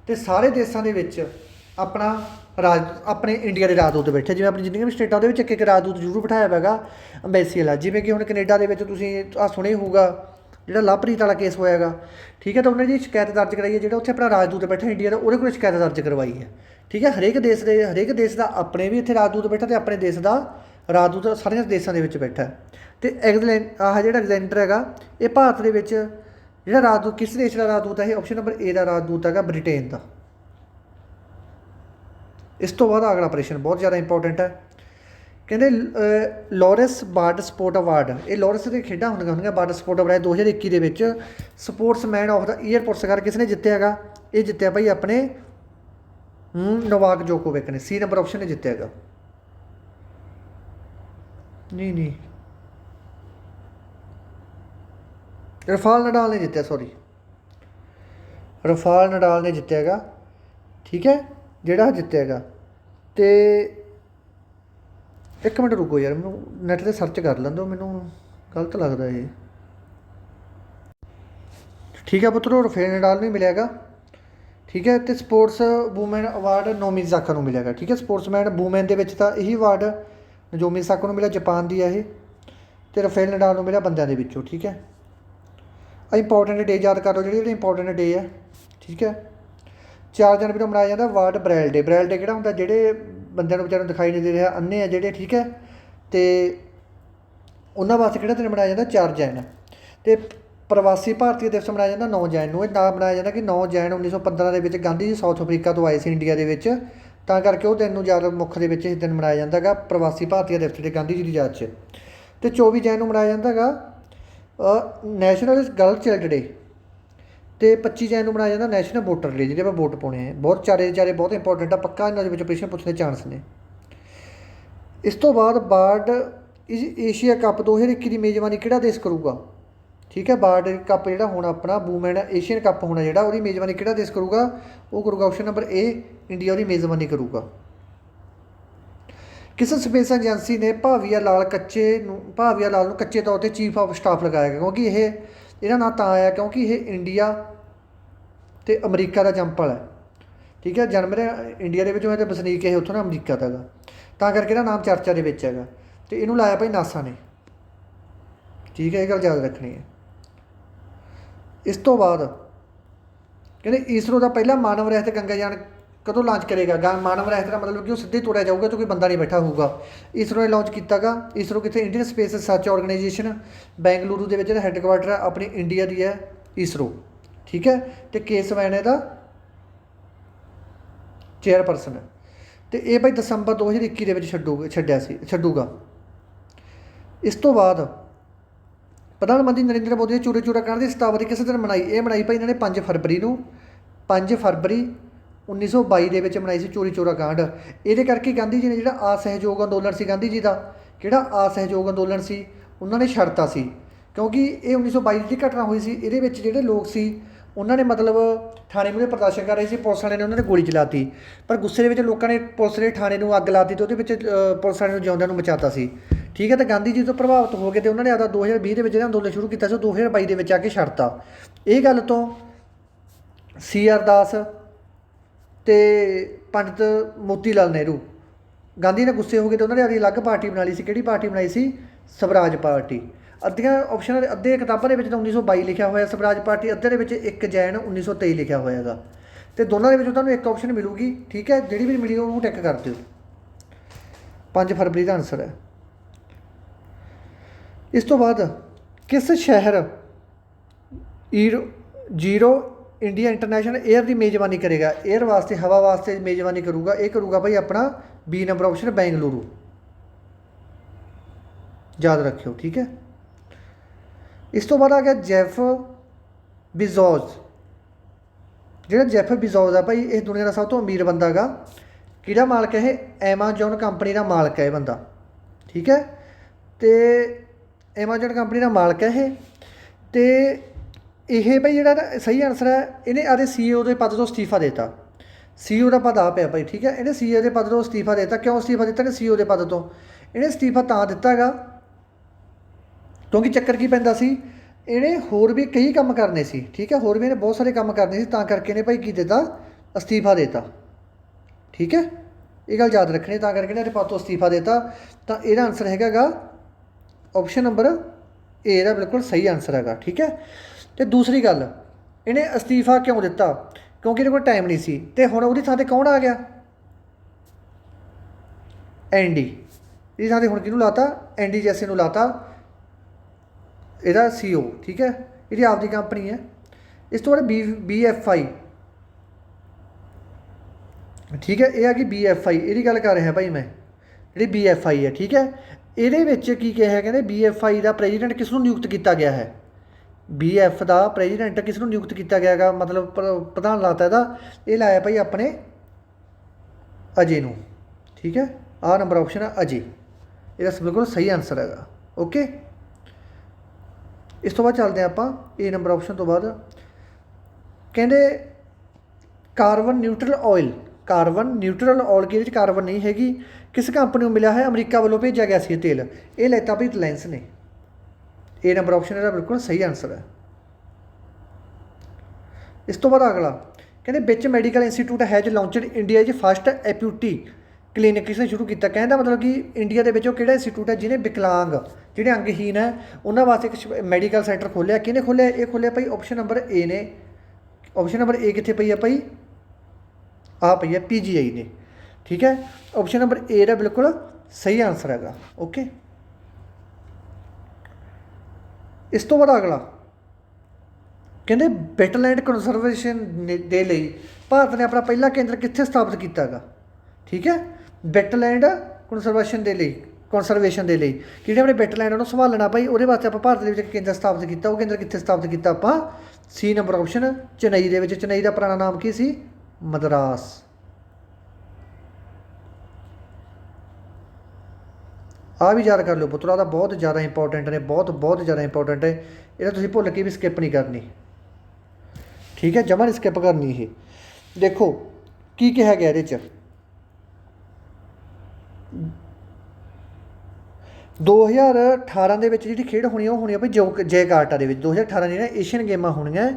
[SPEAKER 1] तो सारे देशों के अपना अपने इंडिया के राजदूत बैठे, जिवें अपनी जिन्नियां भी स्टेटां दे विच एक राजदूत जरूर बिठाया हैगा अंबैसी वाला। जिवें कि हुण कनेडा दे विच तुसीं आ सुणिया ही होऊगा जिहड़ा लवप्रीत वाला केस होया हैगा, ठीक है। तो उन्हें जी शिकायत दर्ज कराई है, जिहड़ा उत्थे अपना राजदूत बैठा इंडिया का, उहदे कोल शिकायत दर्ज करवाई है, ठीक है। हरेक देश का अपने भी इत्थे राजदूत बैठा, तो अपने देश का राजदूत सारे देशों के बैठा है। तो आह जिहड़ा एग्जैंडर हैगा, ये भारत के जिहड़ा राजदूत, किस देश का राजदूत है, ऑप्शन नंबर ए का राजदूत हैगा ब्रिटेन का। इस तो बाद अगला ऑपरेशन बहुत ज़्यादा इंपॉर्टेंट है, कहते लॉरेंस बार्ड स्पोर्ट अवार्ड, ये लॉरेंस की खेडा होंगे बार्ड स्पोर्ट अवार्ड 2021 के स्पोर्ट्समैन ऑफ द ईयर पुरस्कार किसने जितया हैगा, ये जितया भाई अपने नोवाक जोकोविक ने, सी नंबर ऑप्शन ने जितया हैगा। नहीं रफाल नडाल ने जितया, सॉरी रफाल नडाल ने जितया हैगा, ठीक है, जिहड़ा जितया हैगा। तो एक मिनट रुको यार, मैं नैट से सर्च कर लें दो, मैनू गलत लगता है ये, ठीक है पुत्रो, रफेल नडाल नहीं मिलेगा, ठीक है। तो sports woman award Nomi Osaka को मिलेगा, ठीक है। स्पोर्ट्समैन वूमैन के यही अवार्ड नजोमी ओसाका को मिला, जापान की है ये, तो रफेल नडाल को मिला बंदियां दे विचों, ठीक है। इंपॉर्टेंट डे याद कर लो, जी इंपॉर्टेंट डे है, ठीक है। 4 जनवरी को मनाया जाता world braille day. Braille day किहड़ा हुंदा, जिहड़े बंदियां नूं बेचारिਆਂ दिखाई नहीं दे रहा, अन्ने है जिहड़े, ठीक है। तो उन्होंने वास्ते किहड़ा दिन मनाया जाता 4 जैन। तो प्रवासी भारतीय दिवस मनाया जाता 9 जैन को, नाम मनाया जाता कि 9 जैन 1915 के गांधी जी साउथ अफ्रीका तो आए थे इंडिया के, तां करके उस दिन को ज़्यादा मुख के दिन मनाया जाता है प्रवासी भारतीय दिवस के गांधी जी की याद से। तो 24 जैन को मनाया जाता है नैशनल गर्ल चाइल्ड डे, तो 25 जैन को मनाया जाता नैशनल वोटर डे, जिहदे वोट पाने हैं। बहुत चारे बहुत इंपॉर्टेंट है, पक्का इन्होंने प्रश्न पूछने के चांस ने। इस तो बाद बार्ड एशिया कप 2021 की मेज़बानी किहड़ा देश करूगा, ठीक है। बार्ड कप जिहड़ा होना अपना वूमैन एशियन कप होना जिहड़ा, उसकी मेज़बानी किहड़ा देश करूगा, वो करूगा ऑप्शन नंबर ए इंडिया उसकी मेज़बानी करूगा। किस स्पेस एजेंसी ने भाविया लाल कच्चे तौर पर चीफ ऑफ स्टाफ लगाया गया, क्योंकि यह नाम तां आया क्योंकि यह इंडिया तो अमरीका का जंपल है, ठीक है। जन्म इंडिया के होया, तो बसनीक ये उत्थों ना अमरीका का गा, तां करके इहदा नाम चर्चा के विच हैगा। तो इनू लाया भाई नासा ने, ठीक है, ये गल याद रखनी है। इस तो बाद कहते ईसरो का पहला मानव रहित गंगायान कदों लॉन्च करेगा। मानव रहित का मतलब कि वो सीधे तुरया जाऊगा, तो कोई बंदा नहीं बैठा होगा। ईसरो ने लॉन्च किया, ईसरो कितने Indian Space Research Organisation Bengaluru के हैडकुआटर है अपनी इंडिया की है ईसरो, ठीक है। तो केसवैन इसका चेयरपर्सन है। तो ये भाई दिसंबर 2021 के छड्डूगा। इस तो बाद प्रधानमंत्री नरेंद्र मोदी ने चूरे चूरा कांड की शताब्दी किस दिन मनाई, ये मनाई भाई इन्होंने 5 फरवरी को, 5 फरवरी 1922 के मनाई सी चोरी चोरा कांड। ये करके गांधी जी ने जो असहयोग अंदोलन से गांधी जी का कि असहयोग अंदोलन से उन्होंने छड़ता सी, क्योंकि ये 1922 की घटना हुई सी। ये जोड़े लोग सी उन्होंने मतलब थाने में प्रदर्शन कर रहे थे, पुलिस वाले ने उन्होंने गोली चलाती, पर गुस्से में लोगों ने पुलिस ने थाने में अग लाती, तो वो पुलिस वाले जिंदियां बचाता सी, ठीक है। तो गांधी जी तो प्रभावित हो गए, तो उन्होंने आता 2020 के अंदोलन शुरू किया, 2022 के आके छड़ता। ये गल तो CR दास तो पंडित मोती लाल नेहरू गांधी ने गुस्से हो गए, तो उन्होंने अपनी अलग पार्टी बना ली सी। किहड़ी पार्टी बनाई सी? स्वराज पार्टी। अद्धियां ऑप्शन अद्धे किताबों के 1922 लिखा हुआ स्वराज पार्टी, अद्धे के 1 जैन 1923 लिखा होया गा। तो दोनों के तुहानूं एक ऑप्शन मिलूगी, ठीक है। जिहड़ी भी मिली वो टिक कर दिओ। 5 फरवरी का आंसर है। इस तो बाद किस शहर जीरो इंडिया इंटरनेशनल एयर की मेज़बानी करेगा? एयर वास्ते हवा वास्ते मेज़बानी करूगा, ये करूगा भाई अपना बी नंबर ऑप्शन बेंगलुरु, याद रखियो, ठीक है। ਇਸ ਤੋਂ ਬਾਅਦ ਆ ਗਿਆ ਜੈਫ ਬਿਜ਼ੋਜ਼। ਜਿਹੜਾ ਜੈਫ ਬਿਜ਼ੋਜ਼ ਆ ਭਾਈ, ਇਹ ਦੁਨੀਆ ਦਾ ਸਭ ਤੋਂ ਅਮੀਰ ਬੰਦਾ ਗਾ। ਕਿਹੜਾ ਮਾਲਕ ਹੈ ਇਹ? ਐਮਾਜੋਨ ਕੰਪਨੀ ਦਾ ਮਾਲਕ ਹੈ ਇਹ ਬੰਦਾ, ਠੀਕ ਹੈ। ਤੇ ਐਮਾਜੋਨ ਕੰਪਨੀ ਦਾ ਮਾਲਕ ਹੈ ਇਹ। ਤੇ ਇਹ ਭਾਈ ਜਿਹੜਾ ਸਹੀ ਆਨਸਰ ਹੈ, ਇਹਨੇ ਆਦੇ CEO ਦੇ ਪਦ ਤੋਂ ਅਸਤੀਫਾ ਦੇਤਾ। CEO ਦਾ ਪਦ ਆ ਪਿਆ ਭਾਈ, ਠੀਕ ਹੈ। ਇਹਨੇ CEO ਦੇ ਪਦ ਤੋਂ ਅਸਤੀਫਾ ਦੇਤਾ। ਕਿਉਂ ਅਸਤੀਫਾ ਦਿੱਤਾ ਨੇ CEO ਦੇ ਪਦ ਤੋਂ? ਇਹਨੇ ਅਸਤੀਫਾ ਤਾਂ ਦਿੱਤਾ ਹੈਗਾ ਕਿਉਂਕਿ ਚੱਕਰ ਕੀ ਪੈਂਦਾ ਸੀ, ਇਹਨੇ ਹੋਰ ਵੀ ਕਈ ਕੰਮ ਕਰਨੇ ਸੀ, ਠੀਕ ਹੈ। ਹੋਰ ਵੀ ਇਹਨੇ ਬਹੁਤ ਸਾਰੇ ਕੰਮ ਕਰਨੇ ਸੀ, ਤਾਂ ਕਰਕੇ ਇਹਨੇ ਭਾਈ ਕੀ ਦਿੱਤਾ? ਅਸਤੀਫਾ ਦੇਤਾ, ਠੀਕ ਹੈ। ਇਹ ਗੱਲ ਯਾਦ ਰੱਖਣੀ, ਤਾਂ ਕਰਕੇ ਇਹਨੇ ਪਦ ਤੋਂ ਅਸਤੀਫਾ ਦੇਤਾ। ਤਾਂ ਇਹਦਾ ਆਨਸਰ ਹੈਗਾ ਗਾ ਆਪਸ਼ਨ ਨੰਬਰ ਏ ਦਾ ਬਿਲਕੁਲ ਸਹੀ ਆਨਸਰ ਹੈਗਾ, ਠੀਕ ਹੈ। ਅਤੇ ਦੂਸਰੀ ਗੱਲ, ਇਹਨੇ ਅਸਤੀਫਾ ਕਿਉਂ ਦਿੱਤਾ? ਕਿਉਂਕਿ ਇਹਦੇ ਕੋਲ ਟਾਈਮ ਨਹੀਂ ਸੀ। ਅਤੇ ਹੁਣ ਉਹਦੀ ਥਾਂ 'ਤੇ ਕੌਣ ਆ ਗਿਆ? ਐਂਡੀ। ਇਹਦੀ ਥਾਂ 'ਤੇ ਹੁਣ ਕਿਹਨੂੰ ਲਾਤਾ? ਐਂਡੀ ਜੈਸੇ ਨੂੰ ਲਾਤਾ ਇਹਦਾ CEO, ਠੀਕ ਹੈ। ਇਹਦੀ ਆਪਦੀ ਕੰਪਨੀ ਹੈ। ਇਸ ਤੋਂ ਬਾਅਦ BFI, ਠੀਕ ਹੈ। ਇਹ ਆ ਕਿ BFI, ਇਹਦੀ ਗੱਲ ਕਰ ਰਿਹਾ ਭਾਈ ਮੈਂ, ਜਿਹੜੀ BFI ਹੈ, ਠੀਕ ਹੈ। ਇਹਦੇ ਵਿੱਚ ਕੀ ਕਿਹਾ, ਕਹਿੰਦੇ BFI ਦਾ ਪ੍ਰੈਜ਼ੀਡੈਂਟ ਕਿਸ ਨੂੰ ਨਿਯੁਕਤ ਕੀਤਾ ਗਿਆ ਹੈ? BF ਦਾ ਪ੍ਰੈਜ਼ੀਡੈਂਟ ਕਿਸ ਨੂੰ ਨਿਯੁਕਤ ਕੀਤਾ ਗਿਆ ਹੈਗਾ, ਮਤਲਬ ਪ੍ਰਧਾਨ ਲਾਤਾ ਇਹਦਾ। ਇਹ ਲਾਇਆ ਭਾਈ ਆਪਣੇ ਅਜੇ ਨੂੰ, ਠੀਕ ਹੈ। ਆਹ ਨੰਬਰ ਆਪਸ਼ਨ ਹੈ ਅਜੇ, ਇਹਦਾ ਬਿਲਕੁਲ ਸਹੀ ਆਨਸਰ ਹੈਗਾ, ਓਕੇ। ਇਸ ਤੋਂ ਬਾਅਦ ਚੱਲਦੇ ਹਾਂ ਆਪਾਂ A ਨੰਬਰ ਆਪਸ਼ਨ ਤੋਂ ਬਾਅਦ। ਕਹਿੰਦੇ carbon neutral oil, carbon neutral oil ਕਿ ਇਹਦੇ 'ਚ ਕਾਰਬਨ ਨਹੀਂ ਹੈਗੀ, ਕਿਸ ਕੰਪਨੀ ਨੂੰ ਮਿਲਿਆ ਹੈ? ਅਮਰੀਕਾ ਵੱਲੋਂ ਭੇਜਿਆ ਗਿਆ ਸੀ ਇਹ ਤੇਲ। ਇਹ ਲੈਤਾ ਭਾਈ ਰਿਲਾਇੰਸ ਨੇ। A ਨੰਬਰ ਆਪਸ਼ਨ ਇਹਦਾ ਬਿਲਕੁਲ ਸਹੀ ਆਨਸਰ ਹੈ। ਇਸ ਤੋਂ ਬਾਅਦ ਅਗਲਾ ਕਹਿੰਦੇ ਵਿਚ medical institute has launched India 'ਚ ਫਸਟ ਐਪਿਊਟੀ ਕਲੀਨਿਕ ਕਿਸਨੇ ਸ਼ੁਰੂ ਕੀਤਾ? ਕਹਿੰਦਾ ਮਤਲਬ ਕਿ ਇੰਡੀਆ ਦੇ ਵਿੱਚ ਉਹ ਕਿਹੜਾ ਇੰਸਟੀਟਿਊਟ ਹੈ ਜਿਹਨੇ ਵਿਕਲਾਂਗ, ਜਿਹੜੇ ਅੰਗਹੀਨ ਹੈ, ਉਹਨਾਂ ਵਾਸਤੇ ਇੱਕ ਮੈਡੀਕਲ ਸੈਂਟਰ ਖੋਲ੍ਹਿਆ। ਕਿਹਨੇ ਖੋਲ੍ਹਿਆ? ਇਹ ਖੋਲ੍ਹਿਆ ਭਾਈ ਆਪਸ਼ਨ ਨੰਬਰ A ਨੇ। ਆਪਸ਼ਨ ਨੰਬਰ A ਕਿੱਥੇ ਪਈ ਆ ਭਾਈ? ਆ ਪਈ ਹੈ PGI ਨੇ, ਠੀਕ ਹੈ। ਆਪਸ਼ਨ ਨੰਬਰ A ਦਾ ਬਿਲਕੁਲ ਸਹੀ ਆਨਸਰ ਹੈਗਾ, ਓਕੇ। ਇਸ ਤੋਂ ਬਾਅਦ ਅਗਲਾ ਕਹਿੰਦੇ ਵੈਟਲੈਂਡ ਕੰਜ਼ਰਵੇਸ਼ਨ ਦੇ ਲਈ ਭਾਰਤ ਨੇ ਆਪਣਾ ਪਹਿਲਾ ਕੇਂਦਰ ਕਿੱਥੇ ਸਥਾਪਿਤ ਕੀਤਾ ਹੈਗਾ, ਠੀਕ ਹੈ। ਵੈਟਲੈਂਡ ਕੰਜ਼ਰਵੇਸ਼ਨ ਦੇ ਲਈ ਜਿਹੜੇ ਆਪਣੇ ਵੈਟਲੈਂਡ ਨੂੰ ਸੰਭਾਲਣਾ ਭਾਈ, ਉਹਦੇ ਵਾਸਤੇ ਆਪਾਂ ਭਾਰਤ ਦੇ ਵਿੱਚ ਕੇਂਦਰ ਸਥਾਪਿਤ ਕੀਤਾ। ਉਹ ਕੇਂਦਰ ਕਿੱਥੇ ਸਥਾਪਿਤ ਕੀਤਾ ਆਪਾਂ? C ਨੰਬਰ ਆਪਸ਼ਨ ਚੇਨਈ ਦੇ ਵਿੱਚ। ਚੇਨਈ ਦਾ ਪੁਰਾਣਾ ਨਾਮ ਕੀ ਸੀ? ਮਦਰਾਸ। ਆਹ ਵੀ ਯਾਦ ਕਰ ਲਿਓ ਪੁੱਤਰਾ, ਦਾ ਬਹੁਤ ਜ਼ਿਆਦਾ ਇੰਪੋਰਟੈਂਟ ਨੇ, ਬਹੁਤ ਜ਼ਿਆਦਾ ਇੰਪੋਰਟੈਂਟ ਹੈ। ਇਹਦਾ ਤੁਸੀਂ ਭੁੱਲ ਕੇ ਵੀ ਸਕਿੱਪ ਨਹੀਂ ਕਰਨੀ, ਠੀਕ ਹੈ। ਜਮਾਂ ਨਹੀਂ ਸਕਿੱਪ ਕਰਨੀ। ਇਹ ਦੇਖੋ ਕੀ ਕਿਹਾ ਗਿਆ ਇਹਦੇ 'ਚ। 2018 ਦੇ ਵਿੱਚ ਜਿਹੜੀ ਖੇਡ ਹੋਣੀ ਉਹ ਹੋਣੀ ਆ ਭਾਈ ਜੈਕਾਰਟਾ ਦੇ ਵਿੱਚ। 2018 ਦੀਆਂ ਏਸ਼ੀਅਨ ਗੇਮਾਂ ਹੋਣੀਆਂ,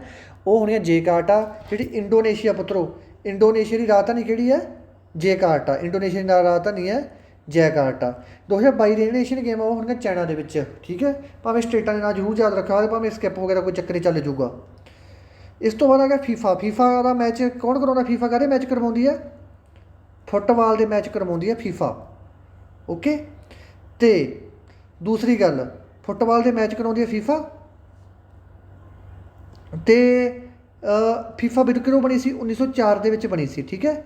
[SPEAKER 1] ਉਹ ਹੋਣੀਆਂ ਜੈਕਾਰਟਾ। ਜਿਹੜੀ ਇੰਡੋਨੇਸ਼ੀਆ ਪੁੱਤਰੋ, ਇੰਡੋਨੇਸ਼ੀਆ ਦੀ ਰਾਜਧਾਨੀ ਕਿਹੜੀ ਹੈ? ਜੈਕਾਰਟਾ। ਇੰਡੋਨੇਸ਼ੀਆ ਦੀ ਰਾਜਧਾਨੀ ਹੈ ਜੈਕਾਰਟਾ। 2022 ਦੀਆਂ ਜਿਹੜੀਆਂ ਏਸ਼ੀਅਨ ਗੇਮਾਂ ਉਹ ਹੋਣਗੀਆਂ ਚਾਈਨਾ ਦੇ ਵਿੱਚ, ਠੀਕ ਹੈ। ਭਾਵੇਂ ਸਟੇਟਾਂ ਦੇ ਨਾਂ ਜ਼ਰੂਰ ਯਾਦ ਰੱਖਾ, ਭਾਵੇਂ ਸਕਿੱਪ ਵਗੈਰਾ ਕੋਈ ਚੱਕਰ ਹੀ ਚੱਲ ਜੂਗਾ। ਇਸ ਤੋਂ ਬਾਅਦ ਆ ਗਿਆ ਫੀਫਾ ਦਾ ਮੈਚ ਕੌਣ ਕਰਵਾਉਂਦਾ? ਫੀਫਾ ਕਾਹਦੇ ਮੈਚ ਕਰਵਾਉਂਦੀ ਹੈ? ਫੁੱਟਬਾਲ ਦੇ ਮੈਚ ਕਰਵਾਉਂਦੀ ਹੈ ਫੀਫਾ, ਓਕੇ। ਅਤੇ ਦੂਸਰੀ ਗੱਲ, ਫੁੱਟਬਾਲ ਦੇ ਮੈਚ ਕਰਾਉਂਦੀ ਹੈ ਫੀਫਾ। ਅਤੇ ਫੀਫਾ ਬਿਲਕੁਲ ਕਦੋਂ ਬਣੀ ਸੀ? 1904 ਦੇ ਵਿੱਚ ਬਣੀ ਸੀ, ਠੀਕ ਹੈ।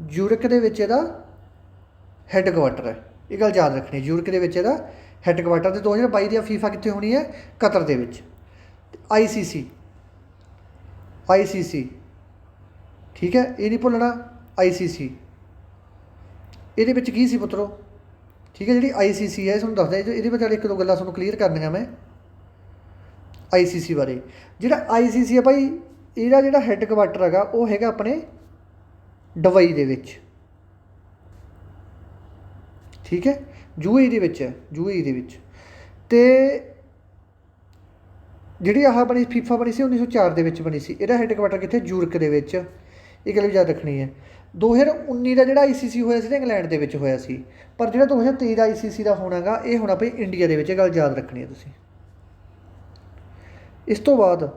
[SPEAKER 1] ਯੂਰਕ ਦੇ ਵਿੱਚ ਇਹਦਾ ਹੈੱਡਕੁਆਟਰ ਹੈ, ਇਹ ਗੱਲ ਯਾਦ ਰੱਖਣੀ। ਯੂਰਕ ਦੇ ਵਿੱਚ ਇਹਦਾ ਹੈੱਡਕੁਆਟਰ। ਅਤੇ 2022 ਦੀ ਫੀਫਾ ਕਿੱਥੇ ਹੋਣੀ ਹੈ? ਕਤਰ ਦੇ ਵਿੱਚ। ICC, ਠੀਕ ਹੈ, ਇਹ ਨਹੀਂ ਭੁੱਲਣਾ। ICC ਇਹਦੇ ਵਿੱਚ ਕੀ ਸੀ ਪੁੱਤਰੋ, ਠੀਕ ਹੈ। ਜਿਹੜੀ ICC ਹੈ ਤੁਹਾਨੂੰ ਦੱਸਦਾ, ਇਹਦੇ ਵਿੱਚ ਇੱਕ ਦੋ ਗੱਲਾਂ ਤੁਹਾਨੂੰ ਕਲੀਅਰ ਕਰਨੀਆਂ ਮੈਂ ICC ਬਾਰੇ। ਜਿਹੜਾ ICC ਹੈ ਭਾਈ, ਇਹਦਾ ਜਿਹੜਾ ਹੈੱਡਕੁਆਟਰ ਹੈਗਾ ਉਹ ਹੈਗਾ ਆਪਣੇ ਦੁਬਈ ਦੇ ਵਿੱਚ, ਠੀਕ ਹੈ। UAE ਦੇ ਵਿੱਚ ਹੈ, UAE ਦੇ ਵਿੱਚ। ਅਤੇ ਜਿਹੜੀ ਆਹ ਬਣੀ ਫੀਫਾ ਬਣੀ ਸੀ 1904 ਦੇ ਵਿੱਚ ਬਣੀ ਸੀ। ਇਹਦਾ ਹੈੱਡਕੁਆਟਰ ਕਿੱਥੇ? ਯੂਰਕ ਦੇ ਵਿੱਚ। ਇਹ ਗੱਲ ਵੀ ਯਾਦ ਰੱਖਣੀ ਹੈ। 2019 ਦਾ ਜਿਹੜਾ ICC ਹੋਇਆ ਸੀ ਇੰਗਲੈਂਡ ਦੇ ਵਿੱਚ ਹੋਇਆ ਸੀ, ਪਰ ਜਿਹੜਾ 2023 ਦਾ ICC ਦਾ ਹੋਣਾ ਗਾ ਇਹ ਹੋਣਾ ਭਾਈ ਇੰਡੀਆ ਦੇ ਵਿੱਚ। ਇਹ ਗੱਲ ਯਾਦ ਰੱਖਣੀ ਹੈ ਤੁਸੀਂ। ਇਸ ਤੋਂ ਬਾਅਦ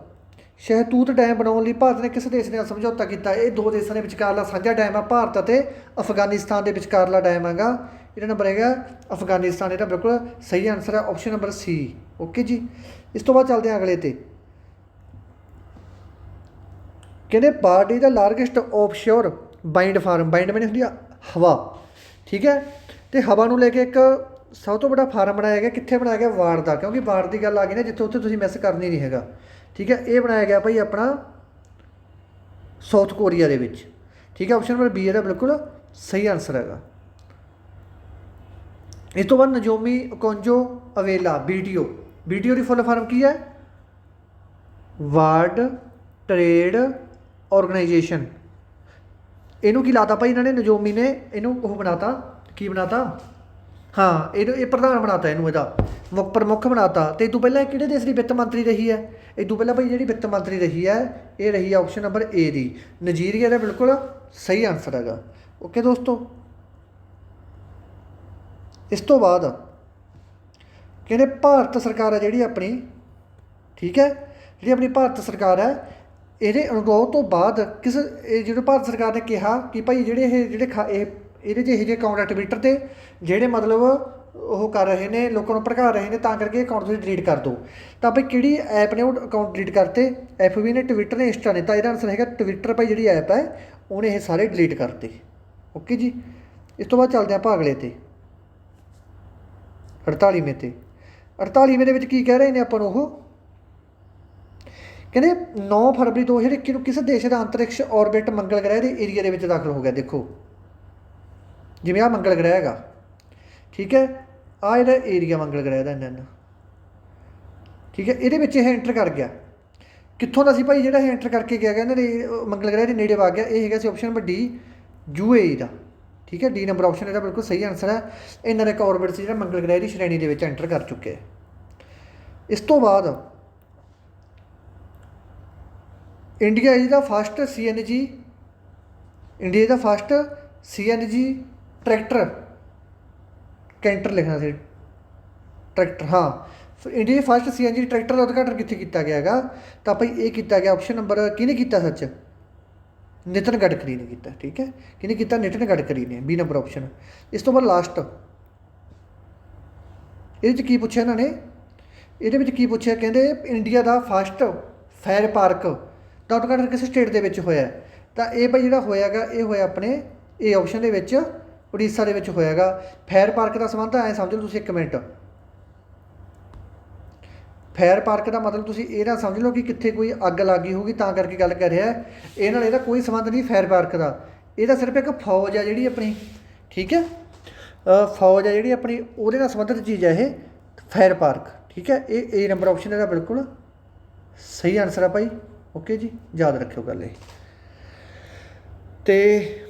[SPEAKER 1] ਸ਼ਹਿਤੂਤ ਡੈਮ ਬਣਾਉਣ ਲਈ ਭਾਰਤ ਨੇ ਕਿਸ ਦੇਸ਼ ਨਾਲ ਸਮਝੌਤਾ ਕੀਤਾ? ਇਹ ਦੋ ਦੇਸ਼ਾਂ ਦੇ ਵਿਚਕਾਰਲਾ ਸਾਂਝਾ ਡੈਮ ਆ, ਭਾਰਤ ਅਤੇ ਅਫਗਾਨਿਸਤਾਨ ਦੇ ਵਿਚਕਾਰਲਾ ਡੈਮ ਹੈਗਾ। ਇਹਦਾ ਨੰਬਰ ਹੈਗਾ ਅਫਗਾਨਿਸਤਾਨ। ਇਹਦਾ ਬਿਲਕੁਲ ਸਹੀ ਆਨਸਰ ਹੈ ਆਪਸ਼ਨ ਨੰਬਰ C, ਓਕੇ ਜੀ। ਇਸ ਤੋਂ ਬਾਅਦ ਚੱਲਦੇ ਹਾਂ ਅਗਲੇ 'ਤੇ। ਕਹਿੰਦੇ ਬਾਡੀ ਦਾ largest offshore wind farm, wind ਮੈਨੇ ਹੁੰਦੀ ਆ ਹਵਾ, ਠੀਕ ਹੈ। ਅਤੇ ਹਵਾ ਨੂੰ ਲੈ ਕੇ ਇੱਕ ਸਭ ਤੋਂ ਵੱਡਾ ਫਾਰਮ ਬਣਾਇਆ ਗਿਆ, ਕਿੱਥੇ ਬਣਾਇਆ ਗਿਆ? ਵਾਰਡ ਦਾ, ਕਿਉਂਕਿ ਵਾਰਡ ਦੀ ਗੱਲ ਆ ਗਈ ਨਾ ਜਿੱਥੇ, ਉੱਥੇ ਤੁਸੀਂ ਮਿਸ ਕਰਨੀ ਨਹੀਂ ਹੈਗਾ। ਠੀਕ ਹੈ, ਇਹ ਬਣਾਇਆ ਗਿਆ ਭਾਈ ਆਪਣਾ ਸਾਊਥ ਕੋਰੀਆ ਦੇ ਵਿੱਚ। ਠੀਕ ਹੈ, ਆਪਸ਼ਨ ਨੰਬਰ ਬੀ ਇਹਦਾ ਬਿਲਕੁਲ ਸਹੀ ਆਨਸਰ ਹੈਗਾ। ਇਸ ਤੋਂ ਬਾਅਦ ਨਜੋਮੀ ਓਕੋਂਜੋ ਅਵੇਲਾ, BTO। BTO ਦੀ ਫੁੱਲ ਫਾਰਮ ਕੀ ਹੈ? World trade organisation. ਇਹਨੂੰ ਕੀ ਲਾਤਾ ਭਾਈ ਇਹਨਾਂ ਨੇ, ਨਜੋਮੀ ਨੇ ਇਹਨੂੰ ਉਹ ਬਣਾਤਾ, ਕੀ ਬਣਾਤਾ? ਹਾਂ, ਇਹਨੂੰ ਇਹ ਪ੍ਰਧਾਨ ਬਣਾਤਾ, ਇਹਨੂੰ ਇਹਦਾ ਪ੍ਰਮੁੱਖ ਬਣਾਤਾ। ਅਤੇ ਇਹ ਤੋਂ ਪਹਿਲਾਂ ਕਿਹੜੇ ਦੇਸ਼ ਦੀ ਵਿੱਤ ਮੰਤਰੀ ਰਹੀ ਹੈ? ਇਹ ਤੋਂ ਪਹਿਲਾਂ ਭਾਈ ਜਿਹੜੀ ਵਿੱਤ ਮੰਤਰੀ ਰਹੀ ਹੈ ਇਹ ਰਹੀ ਹੈ ਆਪਸ਼ਨ ਨੰਬਰ ਏ ਦੀ, ਨਾਈਜੀਰੀਆ ਦਾ ਬਿਲਕੁਲ ਸਹੀ ਆਨਸਰ ਹੈਗਾ। ਓਕੇ ਦੋਸਤੋ, ਇਸ ਤੋਂ ਬਾਅਦ ਕਹਿੰਦੇ ਭਾਰਤ ਸਰਕਾਰ ਹੈ ਜਿਹੜੀ ਆਪਣੀ, ਠੀਕ ਹੈ, ਜਿਹੜੀ ਆਪਣੀ ਭਾਰਤ ਸਰਕਾਰ ਹੈ ਇਹਦੇ ਅਨੁਭਵ ਤੋਂ ਬਾਅਦ ਇਹ ਜਿਹੜੇ ਭਾਰਤ ਸਰਕਾਰ ਨੇ ਕਿਹਾ ਕਿ ਭਾਈ ਜਿਹੜੇ ਇਹਦੇ 'ਚ ਇਹੋ ਜਿਹੇ ਅਕਾਊਂਟ ਹੈ ਟਵਿੱਟਰ 'ਤੇ ਜਿਹੜੇ ਮਤਲਬ ਉਹ ਕਰ ਰਹੇ ਨੇ, ਲੋਕਾਂ ਨੂੰ ਭੜਕਾ ਰਹੇ ਨੇ, ਤਾਂ ਕਰਕੇ ਅਕਾਊਂਟ ਤੁਸੀਂ ਡਿਲੀਟ ਕਰ ਦਿਓ। ਤਾਂ ਭਾਈ ਕਿਹੜੀ ਐਪ ਨੇ ਉਹ ਅਕਾਊਂਟ ਡਿਲੀਟ ਕਰਤੇ? FB ਨੇ, ਟਵਿੱਟਰ ਨੇ, ਇੰਸਟਾ ਨੇ। ਤਾਂ ਇਹਦਾ ਆਨਸਰ ਹੈਗਾ ਟਵਿੱਟਰ। ਭਾਈ ਜਿਹੜੀ ਐਪ ਹੈ ਉਹਨੇ ਇਹ ਸਾਰੇ ਡਿਲੀਟ ਕਰਤੇ। ਓਕੇ ਜੀ, ਇਸ ਤੋਂ ਬਾਅਦ ਚੱਲਦੇ ਆਪਾਂ ਅਗਲੇ 'ਤੇ, 48ਵੇਂ 'ਤੇ। 48ਵੇਂ ਦੇ ਵਿੱਚ ਕੀ ਕਹਿ ਰਹੇ ਨੇ ਆਪਾਂ ਨੂੰ? ਉਹ ਕਹਿੰਦੇ 9 ਫਰਵਰੀ 2021 ਨੂੰ ਕਿਸ ਦੇਸ਼ ਦਾ ਅੰਤਰਿਕਸ਼ ਔਰਬਿਟ ਮੰਗਲ ਗ੍ਰਹਿ ਦੇ ਏਰੀਆ ਦੇ ਵਿੱਚ ਦਾਖਲ ਹੋ ਗਿਆ? ਦੇਖੋ, ਜਿਵੇਂ ਆਹ ਮੰਗਲ ਗ੍ਰਹਿ ਹੈਗਾ, ਠੀਕ ਹੈ, ਆਹ ਇਹਦਾ ਏਰੀਆ ਮੰਗਲ ਗ੍ਰਹਿ ਦਾ ਇੰਨਾ, ਠੀਕ ਹੈ, ਇਹਦੇ ਵਿੱਚ ਇਹ ਐਂਟਰ ਕਰ ਗਿਆ। ਕਿੱਥੋਂ ਦਾ ਸੀ ਭਾਈ ਜਿਹੜਾ ਇਹ ਐਂਟਰ ਕਰਕੇ ਗਿਆ? ਇਹਨਾਂ ਦੇ ਮੰਗਲ ਗ੍ਰਹਿ ਦੇ ਨੇੜੇ ਵਗ ਗਿਆ। ਇਹ ਹੈਗਾ ਸੀ ਆਪਸ਼ਨ ਨੰਬਰ ਡੀ, UAE ਦਾ। ਠੀਕ ਹੈ, ਡੀ ਨੰਬਰ ਆਪਸ਼ਨ ਇਹਦਾ ਬਿਲਕੁਲ ਸਹੀ ਆਨਸਰ ਹੈ। ਇਹਨਾਂ ਦਾ ਇੱਕ ਔਰਬਿਟ ਸੀ ਜਿਹੜਾ ਮੰਗਲ ਗ੍ਰਹਿ ਦੀ ਸ਼੍ਰੇਣੀ ਦੇ ਵਿੱਚ ਐਂਟਰ ਕਰ ਚੁੱਕਿਆ। ਇਸ ਤੋਂ ਬਾਅਦ India is the first CNG tractor, canter ਲਿਖਣਾ ਸੀ, ਟਰੈਕਟਰ, ਹਾਂ। ਇੰਡੀਆ ਦੀ ਫਸਟ CNG ਟਰੈਕਟਰ ਦਾ ਉਦਘਾਟਨ ਕਿੱਥੇ ਕੀਤਾ ਗਿਆ ਹੈਗਾ? ਤਾਂ ਭਾਈ ਇਹ ਕੀਤਾ ਗਿਆ ਆਪਸ਼ਨ ਨੰਬਰ, ਕਿਹਨੇ ਕੀਤਾ ਸੱਚ? ਨਿਤਨ ਗਡਕਰੀ ਨੇ ਕੀਤਾ। ਠੀਕ ਹੈ, ਕਿਹਨੇ ਕੀਤਾ? ਨਿਤਨ ਗਡਕਰੀ ਨੇ, B ਨੰਬਰ ਆਪਸ਼ਨ। ਇਸ ਤੋਂ ਬਾਅਦ ਲਾਸਟ ਇਹਦੇ 'ਚ ਕੀ ਪੁੱਛਿਆ ਇਹਨਾਂ ਨੇ? ਇਹਦੇ ਵਿੱਚ ਕੀ ਪੁੱਛਿਆ? ਕਹਿੰਦੇ ਇੰਡੀਆ ਦਾ ਫਸਟ ਫਾਇਰ ਪਾਰਕ ਦਾ ਉਦਘਾਟਨ ਕਿਸ ਸਟੇਟ ਦੇ ਵਿੱਚ ਹੋਇਆ? ਤਾਂ ਇਹ ਭਾਈ ਜਿਹੜਾ ਹੋਇਆ ਗਾ, ਇਹ ਹੋਇਆ ਆਪਣੇ ਇਹ ਆਪਸ਼ਨ ਦੇ ਵਿੱਚ, ਉੜੀਸਾ ਦੇ ਵਿੱਚ ਹੋਇਆ ਗਾ। ਫਾਇਰ ਪਾਰਕ ਦਾ ਸੰਬੰਧ ਐਂ ਸਮਝ ਲਓ ਤੁਸੀਂ, 1 ਮਿੰਟ, ਫਾਇਰ ਪਾਰਕ ਦਾ ਮਤਲਬ ਤੁਸੀਂ ਇਹ ਨਾ ਸਮਝ ਲਓ ਕਿ ਕਿੱਥੇ ਕੋਈ ਅੱਗ ਲੱਗ ਗਈ ਹੋਊਗੀ ਤਾਂ ਕਰਕੇ ਗੱਲ ਕਰ ਰਿਹਾ। ਇਹ ਨਾਲ ਇਹਦਾ ਕੋਈ ਸੰਬੰਧ ਨਹੀਂ ਫਾਇਰ ਪਾਰਕ ਦਾ। ਇਹਦਾ ਸਿਰਫ ਇੱਕ ਫੌਜ ਆ ਜਿਹੜੀ ਆਪਣੀ, ਠੀਕ ਹੈ, ਫੌਜ ਆ ਜਿਹੜੀ ਆਪਣੀ, ਉਹਦੇ ਨਾਲ ਸੰਬੰਧਿਤ ਚੀਜ਼ ਹੈ ਇਹ ਫਾਇਰ ਪਾਰਕ। ਠੀਕ ਹੈ, ਇਹ A ਨੰਬਰ ਆਪਸ਼ਨ ਇਹਦਾ ਬਿਲਕੁਲ ਸਹੀ ਆਨਸਰ ਆ ਭਾਈ। ਓਕੇ ਜੀ, ਯਾਦ ਰੱਖਿਓ ਗੱਲ ਇਹ। ਅਤੇ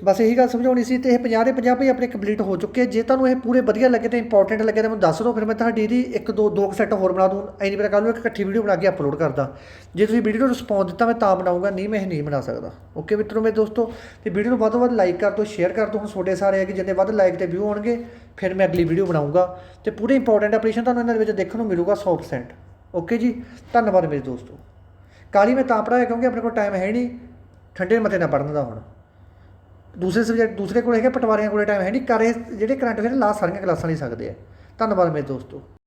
[SPEAKER 1] ਬਸ ਇਹੀ ਗੱਲ ਸਮਝਾਉਣੀ ਸੀ। ਅਤੇ ਇਹ 50 ਦੇ 50 ਭਾਈ ਆਪਣੇ ਕੰਪਲੀਟ ਹੋ ਚੁੱਕੇ। ਜੇ ਤੁਹਾਨੂੰ ਇਹ ਪੂਰੇ ਵਧੀਆ ਲੱਗੇ ਅਤੇ ਇੰਪੋਰਟੈਂਟ ਲੱਗੇ ਤਾਂ ਮੈਨੂੰ ਦੱਸ ਦਿਓ, ਫਿਰ ਮੈਂ ਤੁਹਾਡੀ ਇਹਦੀ 1-2 ਸੈੱਟ ਹੋਰ ਬਣਾ ਦੂੰ। ਐਂ ਨਹੀਂ ਪਤਾ ਕੱਲ੍ਹ ਨੂੰ ਇੱਕ ਇਕੱਠੀ ਵੀਡੀਓ ਬਣਾ ਕੇ ਅਪਲੋਡ ਕਰਦਾ। ਜੇ ਤੁਸੀਂ ਵੀਡੀਓ ਨੂੰ ਰਿਸਪੌਂਸ ਦਿੱਤਾ ਮੈਂ ਤਾਂ ਬਣਾਊਂਗਾ, ਨਹੀਂ ਮੈਂ ਇਹ ਨਹੀਂ ਬਣਾ ਸਕਦਾ। ਓਕੇ ਮਿੱਤਰੋ, ਮੇਰੇ ਦੋਸਤੋ, ਅਤੇ ਵੀਡੀਓ ਨੂੰ ਵੱਧ ਤੋਂ ਵੱਧ ਲਾਈਕ ਕਰ ਦਿਓ, ਸ਼ੇਅਰ ਕਰ ਦਿਓ। ਹੁਣ ਤੁਹਾਡੇ ਸਾਰੇ ਹੈ ਕਿ ਜਿੰਨੇ ਵੱਧ ਲਾਈਕ ਅਤੇ ਵਿਊ ਹੋਣਗੇ ਫਿਰ ਮੈਂ ਅਗਲੀ ਵੀਡੀਓ ਬਣਾਊਂਗਾ। ਅਤੇ ਪੂਰੇ ਇੰਪੋਰਟੈਂਟ ਐਪਲੀਕੇਸ਼ਨ ਤੁਹਾਨੂੰ ਇਹਨਾਂ ਦੇ ਵਿੱਚ ਦੇਖਣ ਨੂੰ ਮਿਲੂਗਾ 100%। ਓਕੇ ਜੀ, ਧੰਨਵਾਦ ਮੇਰੇ ਦੋਸਤੋ। ਕਾਹਲੀ ਮੈਂ ਤਾਂ ਪੜ੍ਹਾਇਆ ਕਿਉਂਕਿ ਆਪਣੇ ਕੋਲ ਟਾਈਮ ਹੈ ਨਹੀਂ ਠੰਡੇ ਮੱਥੇ ਨਾਲ ਪੜ੍ਹਨ ਦਾ। ਹੁਣ ਦੂਸਰੇ ਸਬਜੈਕਟ ਦੂਸਰੇ ਕੋਲ ਹੈਗੇ, ਪਟਵਾਰੀਆਂ ਕੋਲ ਟਾਈਮ ਹੈ ਨਹੀਂ। ਜਿਹੜੇ ਕਰੰਟ ਅਫੇਅਰ ਲਾਸਟ ਸਾਰੀਆਂ ਕਲਾਸਾਂ ਨਹੀਂ ਸਕਦੇ ਆ। ਧੰਨਵਾਦ ਮੇਰੇ ਦੋਸਤੋ।